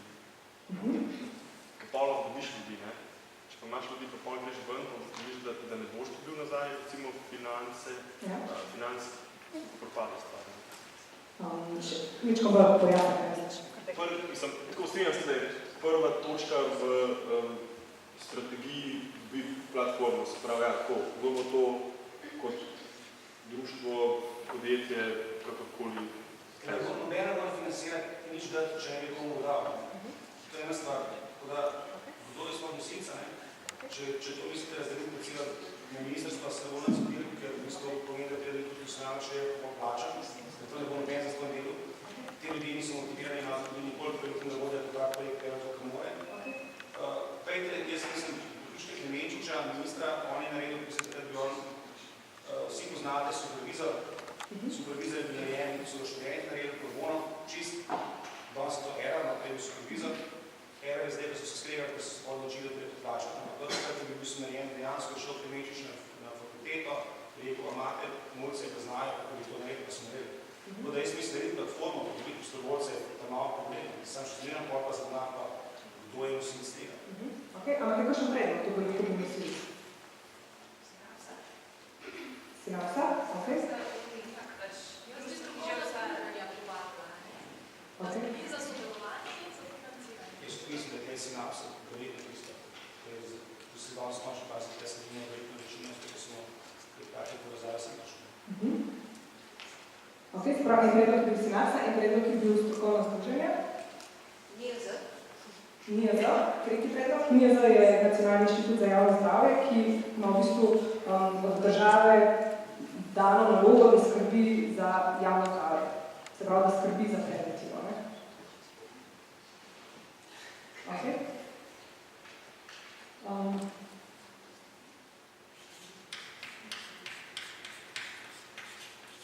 Ker pa lahko dobiš ljudi, ne? Če pa imaš ljudi, pa pol greš ven, pa vidiš, da ne boš dobil nazaj, recimo finance, propade stvar. Nič, ko bo pojavljeno, kaj znači. Tako strinjam se, da je prva točka v strategiji biti platformo, se pravi, tako, bomo to kot društvo, podjetje, kakorkoli. Nobena mora financirati nič dati, če ne bi komu dal. To je ena stvar. Kdo je sploh nosilca? Če to mislite razdeliti recimo na ministrstva, se bo na cipir, ker pomeni, da tudi profesionalno še je plačan, da to ne bo noben za svoj delu. Te ljudi niso motivirani, imajo tudi nikoli projektu ne vodijo kot tak projekt, ker to kamore. Pejte, jaz mislim, vključite Klemenčiča, ministra, on je naredil, mislim, da bi on, vsi poznate supervizor je bil narejen, so ga študenti naredili pro bono, čist, danes je to ERA, naprej bil supervizor. ERA je zdaj, da so se skregali, da so se odločili, da je to plačati. Ampak takrat je bil narejen, dejansko šel Klemenčič na fakulteto, rekel, imate mulce, da znajo, kako bi to naredili, pa so naredili. Tako da jaz mislim, da je platforma, da bi poslovodce, da malo problem, sam študiram, pa zna pa, kdo je nosilc tega. Ampak je kakšen predlog, to bo nekaj nosilc? Sinapsa? Jaz mislim, da je sinapsa verjetno tisto. Tu se danes končno paziti, da se ne verjetno večino, da smo kakšne povezave se našli. Se pravi, en predlog je bil sinapsa, en predlog je bil strokovno združenje. NIJZ, tretji predlog. NIJZ je Nacionalni inštitut za javno zdravje, ki ima v bistvu od države dano nalogo, da skrbi za javno zdravje. Se pravi, da skrbi za preventivo.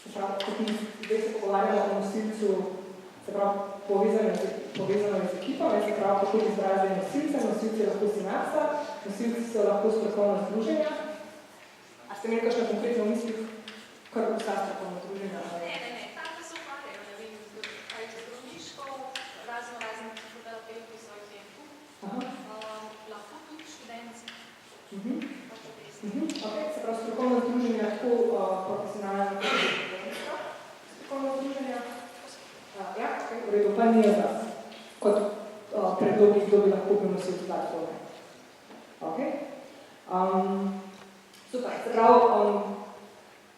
Se pravi, kot mi zdaj se pogovarjamo o nosilcu, se pravi, povezano je z ekipom, se pravi, kako izrazijo nosilce, nosilci lahko sinapsa, nosilci so lahko strokovna združenja. A ste imeli kakšne konkretne misli, kar vsa strokovna združenja? Ne, tako se ukvarjajo, ne vem, kaj je zdravniško, razno psihoterapevti so v tem tu, lahko tudi študentski. Se pravi, strokovna združenja lahko profesionalna strokovna združenja. Ja, v redu, pa nije za kot predlogi, kdo bi lahko bil nosilc platforme. Super, se pravi,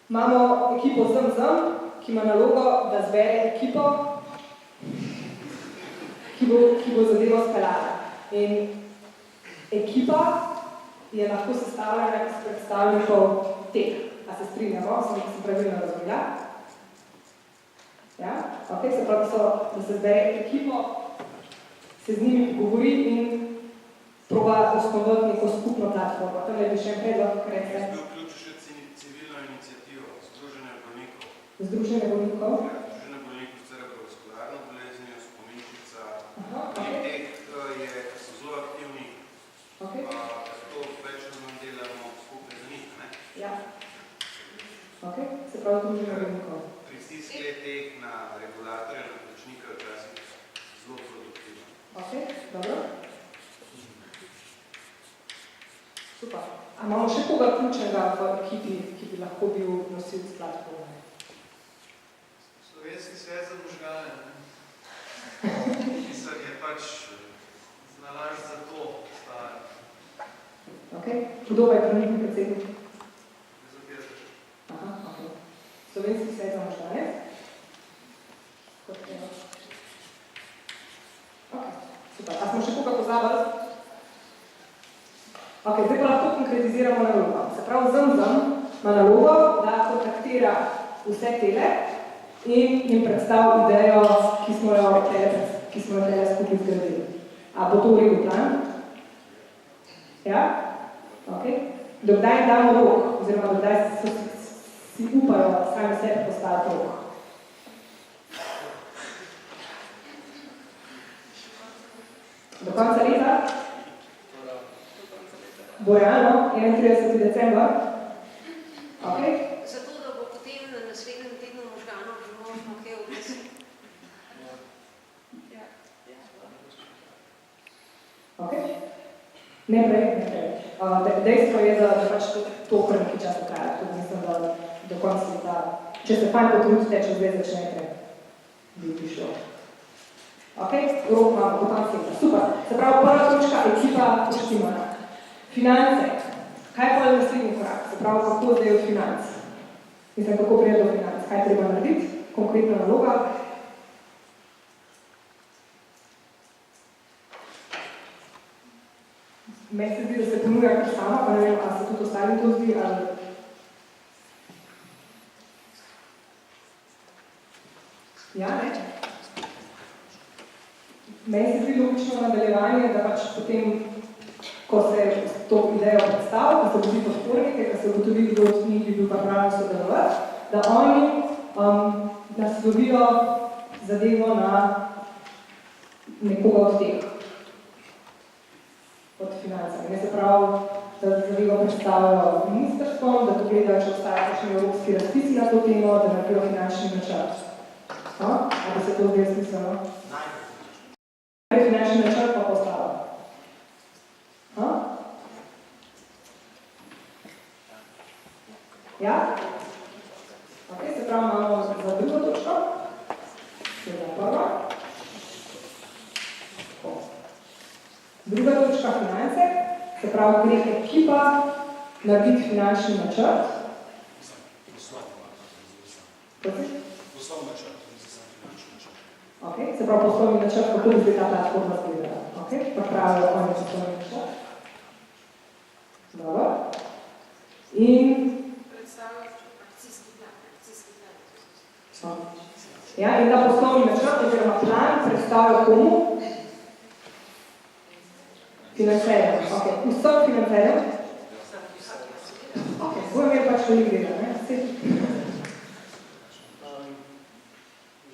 imamo ekipo ZM, ki ima nalogo, da zbere ekipo, ki bo zadevo speljala. In ekipa je lahko sestavljena iz predstavnikov teh. A se strinjamo, sem pravilno razumela? Ja? Se pravi, da se zbere ekipo se z njimi pogovori in proba osnovati neko skupno platformo. To je še en predlog, kar je Jaz bi vključil še civilno inicijativo, Združenje bolnikov. Združenje bolnikov? Ja, Združenje bolnikov s cerebrovaskularno boleznijo, spominčica. Teh so zelo aktivni. To več ali manj delamo skupaj za njih, ne? Ja. Se pravi Združenje bolnikov. Pritisk teh na regulatorja, na plačnika je včasih zelo produktivno. Dobro. Super. A imamo še koga ključnega v ekipi, ki bi lahko bil nosilc platforme? Slovenski svet za možgane, ki je pač znalašč za to stvar. Kdo pa je trenutni predsednik? Slovenski svet za možgane? Super. A smo še koga pozabili? Zdaj pa lahko konkretiziramo nalogo. Se pravi, ZMZM ima nalogo, da kontaktira vse tele in jim predstavi idejo, ki smo jo tele skupaj zgradili. A bo to v redu plan? Ja? Do kdaj damo rok, oziroma do kdaj si upajo sami sebi postaviti rok? Do konca leta? Bo realno, 31. december? Zato, da bo potem na naslednjem tednu možganov že možno kaj odnesel. Ne prej. Dejstvo je, da pač to kar nekaj časa traja. Tudi mislim, da do konca leta, če se fajn potrudite, če zdaj začnete, bi prišlo. Rok imamo do konca leta. Super. Se pravi, prva točka, ekipa poštimana. Finance. Kaj pa je naslednji korak? Se pravi, kako zdaj od financ? Mislim, kako prije do financ? Kaj treba narediti? Konkretna naloga? Meni se zdi, da se ponuja kar sama, pa ne vem, ali se tudi ostali to zdi, ali... Ja, ne? Meni se zdi logično nadaljevanje, da pač potem, ko se to idejo predstavi, ko se vodi podpornike, ko se ugotovi, kdo od njih bi bil pripravljen sodelovati, da oni naslovijo zadevo na nekoga od teh, od financami. Se pravi, da zadevo predstavijo ministrstvom, da pogledajo, če obstajajo kakšni evropski razpisi na to temo, da naredijo finančni načrt. Ali se to zdaj smiselno? Finančni načrt pa postavlja. Ja? Se pravi, imamo za drugo točko. To je prva. Druga točka finance. Se pravi, gre ekipa narediti finančni načrt. Poslovni načrt, finančni načrt. Se pravi, poslovni načrt, kako bi se ta platforma zgledala. Pa pravijo oni poslovni načrt. Dobro. In ja, in ta poslovni načrt, oziroma plan, predstavlja komu? Financerjem. Vsem financerjem? Bojo imeli pač velik gleda, ne?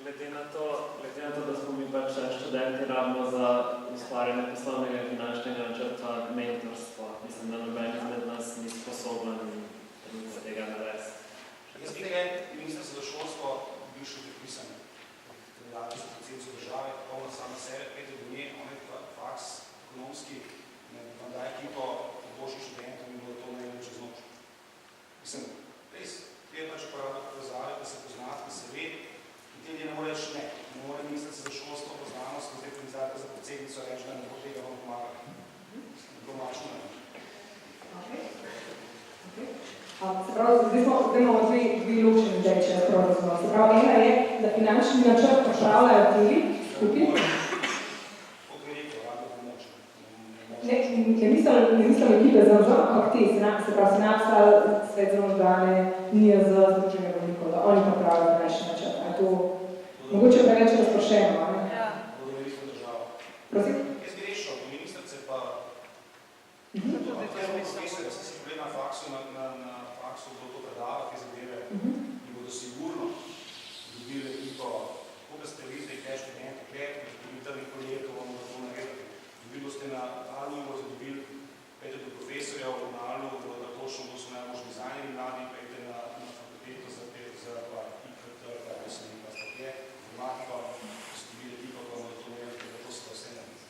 Glede na to, da smo mi pač študenti rabimo za ustvarjanje poslovnega in finančnega načrta mentorstvo. Mislim, da noben izmed nas ni sposoben tega narediti. Jaz bi nekaj ministrstvo za šolstvo bil še pripisan. Kandidati za predsednico države, polno sama sebe, Peter Bonje, on je faks ekonomski, vam da ekipo boljših študentov in bilo to najbolj čez noč. Mislim, res, je pač pokazali, da se poznati, da se ve, in te ljudje ne more reči ne. Ne more ministrstvo za šolstvo, poznanost, ko zdaj kandidata za predsednico reči, da ne bo tega vam pomagati. Domačno ne. Se pravi, zdaj imamo dve ločene ideje, če prav razumem. Se pravi, ena je, da finančni načrt pripravljajo teli skupaj. Ne mislim ekipe za vzor, ampak te, se pravi, Sinapsa, Svet za možgane, NIJZ, Združenje bolnikov, da oni pripravljajo finančni načrt. Je to mogoče preveč razprošeno, ne? Prosim? Jaz bi rešil, do ministrice pa profesor, se si pogled na faksu, kdo to predava, te zadeve, in bodo sigurno dobili ekipo, koga ste videli, kaj študenti, dobili projektov, bomo da to naredili. Dobili boste na ALU, boste dobili, pejte do profesorjev, na ALU, da točno to so najbolj dizajneri mladi, pejte na fakulteto za IKT, kaj se nekaj statje, informatiko, ste dobili ekipo, pa bomo da to naredili, da to se vse naredili.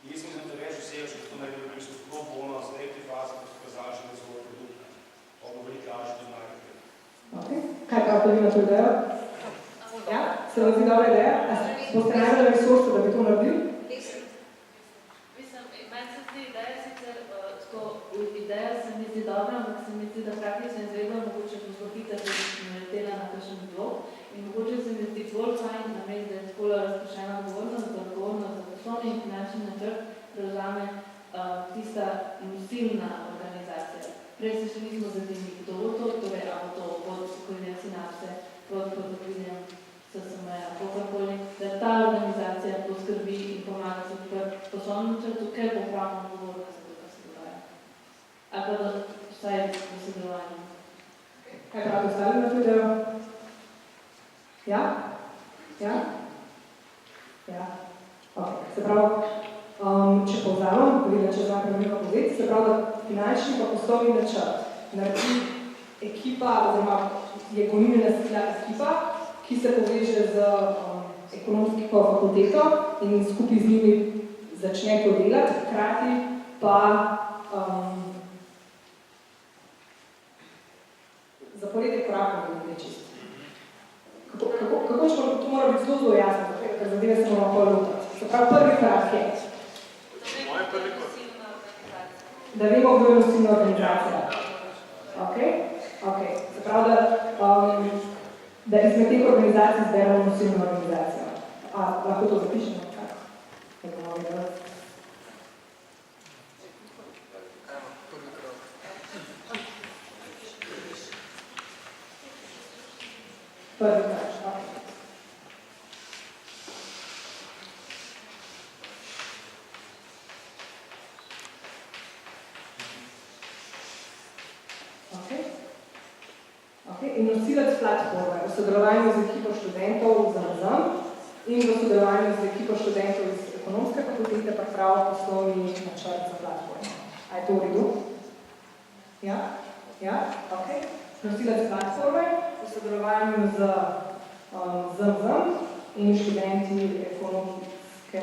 In jaz mislim, da več vsega, če to naredili, v bistvu zelo bolno, zdaj v tej fazi, da so pokazali že razvoj produkta. Pa bo veliko lažje to narediti. Kaj pravite vi na to idejo? Ja? Se vam zdi dobra ideja? Boste najdeli resurse, da bi to naredili? Mislim, meni se zdi ideja sicer, ideja se mi zdi dobra, ampak se mi zdi, da praktično izvedno mogoče bo zelo hitro naletela na kakšen blok in mogoče se mi zdi bolj fajn, namesto da je tako razpršena odgovornost za poslovni in finančni načrt prevzame tista nosilna organizacija. Prej se še nismo zadeli, kdo bo to, torej ali to pod okoljem sinapse, pod okriljem SSM-ja, kakorkoli, da ta organizacija poskrbi in pomaga se v poslovnem načrtu, ker bo pravno odgovorna za to, kar se dogaja. Ali pa da vsaj v sodelovanju. Kaj pravite ostali na to idejo? Ja? Ja? Ja. Ok, se pravi, če povzamem, videla, če znam premenilo povzeti, se pravi, da finančni pa poslovni načrt naredi ekipa, oziroma je gonilna sila ekipa, ki se poveže z ekonomsko fakulteto in skupaj z njimi začne to delati, hkrati pa zaporedje korakov bi čist. Kako to mora biti zelo jasno, ker zadeve se moramo pol lotiti. Se pravi, prvi korak je, da vemo, kdo je nosilna organizacija. Ok? Se pravi, da izmed teh organizacij zberemo nosilno organizacijo. Lahko to zapišemo? Ne bomo videli. Prvi korak, in nosilec platforme v sodelovanju z ekipo študentov z NZM in v sodelovanju z ekipo študentov iz ekonomske fakultete pripravlja poslovni načrt za platformo. A je to v redu? Ja? Ja? Ok. Nosilec platforme v sodelovanju z NZM in študenti ekonomske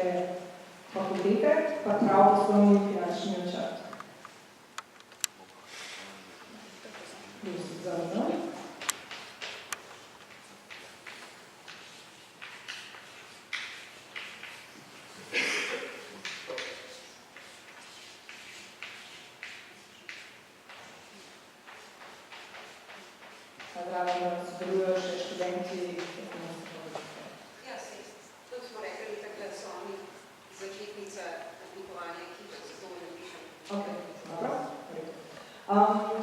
fakultete pripravlja poslovni finančni načrt. Z NZM. Sodelujo še študenti ekonomske fakultete. Ja, to smo rekli, takrat so oni začetnica oblikovanja ekipe, zato ne pišem. Ok, dobro.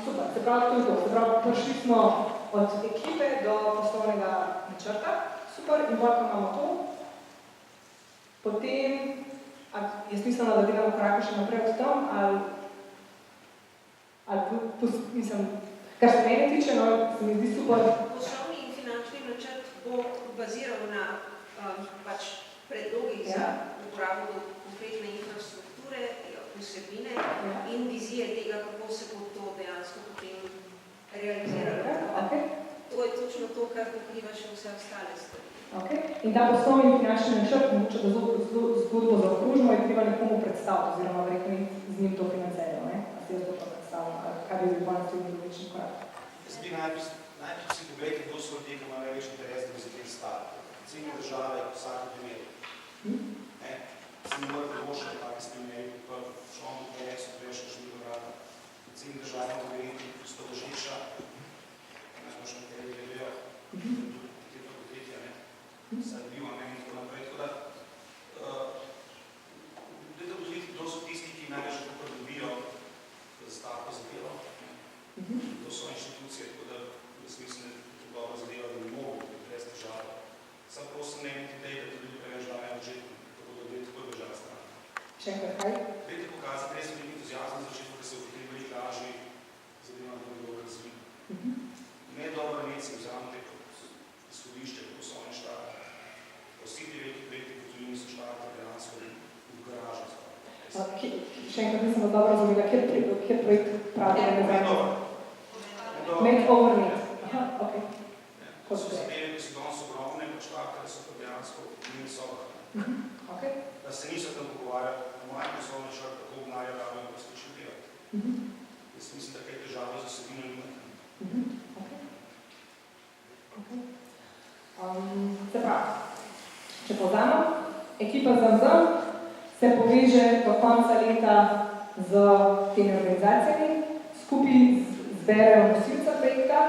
Super, se pravi, to je to. Se pravi, prišli smo od ekipe do poslovnega načrta. Super, in bolj, ko imamo to, potem, je smiselno, da delamo korake še naprej od tam, ali mislim, kar se mene tiče, no, se mi zdi super. Poslovni in finančni načrt bo baziral na predlogih za uporabo konkretne infrastrukture, vsebine in vizije tega, kako se bo to dejansko potem realiziralo. To je točno to, kar pokriva še vse ostale stvari. In ta poslovni in finančni načrt, če bo zgodbo zaokružimo, je treba nekomu predstaviti, oziroma verjetno z njim to financerijo, ne? A se jaz bo to predstavljeno, kaj bi bil naslednji določen korak? Jaz bi najprej si pogledajte, kdo so ljudje, ki ima največ interes, da bi se tem stali. Ciljne države, vsake primeri. Se ne morate dovošati take spremeri, pa šlo vam tukaj so prejšli še drugo vrata. Ciljne države imamo verjeti, so dožiča, najbolj še nekaj vejo, te fakultetje, sad bil, in tako naprej. Tako da, dajte pozoriti, kdo so tisti, ki največ tukaj dobijo stavko za delo. To so inštitucije, tako da jaz mislim, da je to dobro zadeva, da bi mogli brez težave. Sam prosim ne imeti idej, da to ljudi preveč dajo na začetku, da bodo ljudje takoj bežali. Še enkrat kaj? Dajte pokazati res veliko entuziazma na začetku, da se v tem veliko lažje zadeva na dobro razvija. Ne dobro imeti si vzamete kot izhodišče, kako so oni štarte. Vsi ti veliki projekti, kot tudi so štarte dejansko v garažu. Še enkrat nisem dobro razumela, kjer projekt pravi? Make over net. Aha, ok. To so zadeve, ki so danes ogromne, kot štarte, da so pa dejansko v sobah. Da se niso tam pogovarjali na mojem poslovni načrt, kako obnarja rabijo in poslično delati. Jaz mislim, da kaj težave za vsebino nimate. Se pravi, če povzamem, ekipa Zamzam se poveže do konca leta z temi organizacijami, skupaj zberejo nosilca projekta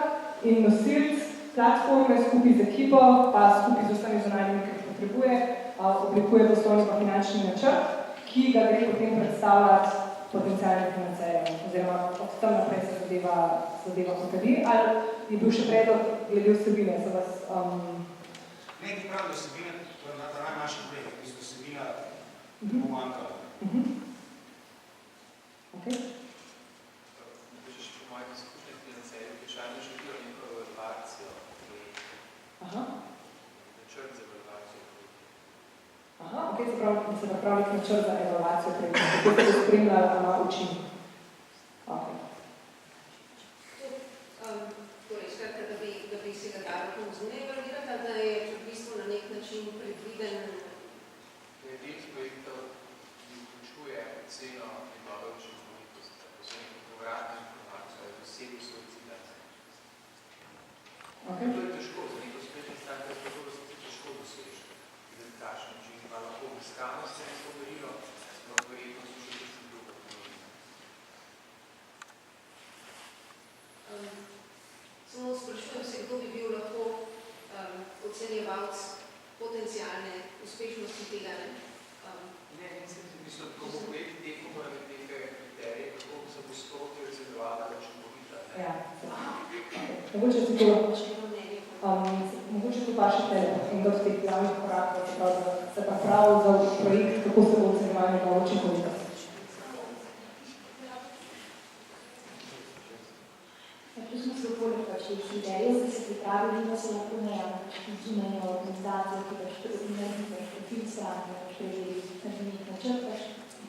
in nosilc platforme skupaj z ekipo, pa skupaj z vsemi zunanjimi, ki jih potrebuje, oblikuje poslovni pa finančni načrt, ki ga gre potem predstavljati potencialnim financerjem, oziroma od tam naprej se zadeva potredi, ali je bil še predlog glede vsebine, se vas... Ne, ti pravi, da vsebina, to je najmanjši projekt, mislim, da vsebina bo manjkala. Ok. Že po mojih izkušnjah financerjev, vprašanje želijo neko evaluacijo. Aha. Načrt za evaluacijo. Aha, ok, se pravi načrt za evaluacijo projekta, kako se bo spremljala učinek. Ok. Torej, skratka, da bi se ga dalo tam zunaj evaluirati, da je v bistvu na nek način predviden... Del projektov vključuje oceno njegove učinkovitosti, tako so neko povratno informacijo, ali dosegu svoj cilj. To je težko, za neko spletno stranko je to, da se ti težko doseži. Videti takšen način, ima lahko obiskano se ne spomerilo, no verjetno so še tisti drugo. Samo sprašujem se, kdo bi bil lahko ocenjevalc potencialne uspešnosti tega, ne? Ne, mislim, ko bo projekt tekel, mora biti nekaj kriterij, kako se bo sproti ocenjevala učinkovita. Mogoče tu pa še en od teh glavnih korakov, se pa prav za projekt, kako se bo ocenjevala njegova učinkovitost. Tu smo se poleg ideje, da se pripravili, da se lahko zunanje organizacije, ki naredite profil strani, naredite načrt,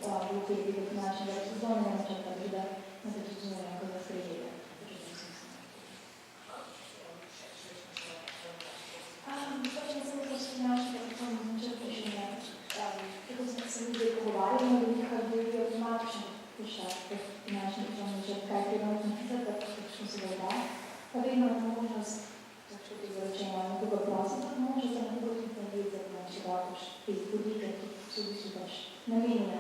v okviru finančnega sezonega načrta, da naredite zunanje nekoga sprejeli. Točno sem to s finančnega načrta še ne. Tako smo se ljudje pogovarjali, da nekaj bolj avtomatično pošljati finančni načrt, kaj treba napisati, kakšno se ga da. Pa vedno je možnost, tako bi bilo rečeno, nekoga prositi, možnost, da nekaj bolj narediti, če daš te podike, ki so v bistvu pač namenjene.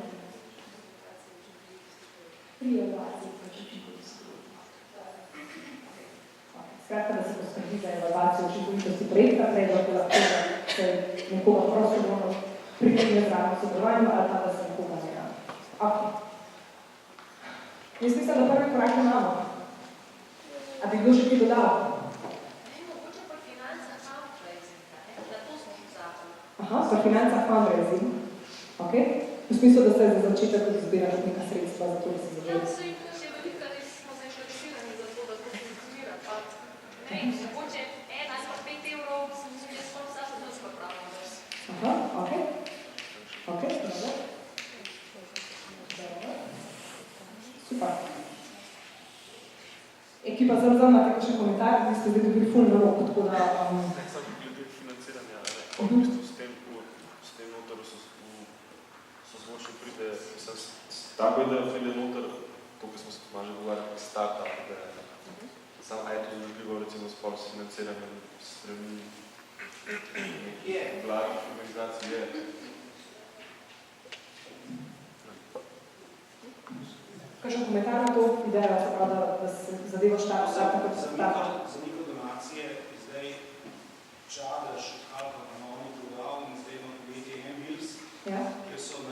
Pri evaluaciji pač učinkovitosti. Skratka, da se poskrbi za evaluacijo učinkovitosti projekta, prej da lahko se nekoga prostovoljno pripelje zraven sodelovanju ali pa da se nekoga ne da. Ok. Jaz mislim, da prvi korak imamo. A bi kdo še ti dodal? Mogoče pa financa fundraising, da to smo v zakonu. Aha, pa financa fundraising. Ok. V smislu, da se za začetek tudi zbira neka sredstva za to, da se zavedi. Ja, vse in plus je velika, res smo zainteresirani za to, da to funkcionira. Pa ne, mogoče 1 ali pa 5 evrov, se mi zdi, da smo vsa sodelska pravna. Aha, ok. Ok, dobro. Super. Ekipa Zamzam, imate kakšen komentar? Vi ste zdaj dobili ful nalog, tako da... Ne, samo glede financiranja, v bistvu s tem noter sozvočno pride, tako je, da pride noter, to, ki smo se malo že govarjali, startup, da samo je to združljivo, recimo spol s financiranjem strani vladnih organizacij je. Kakšen komentar na to idejo, se pravi, da se zadeva štart kot startup? Za niko donacije je zdaj Čadež ali pa ponovni prodal in zdaj imam podjetje M-Wheels, kjer so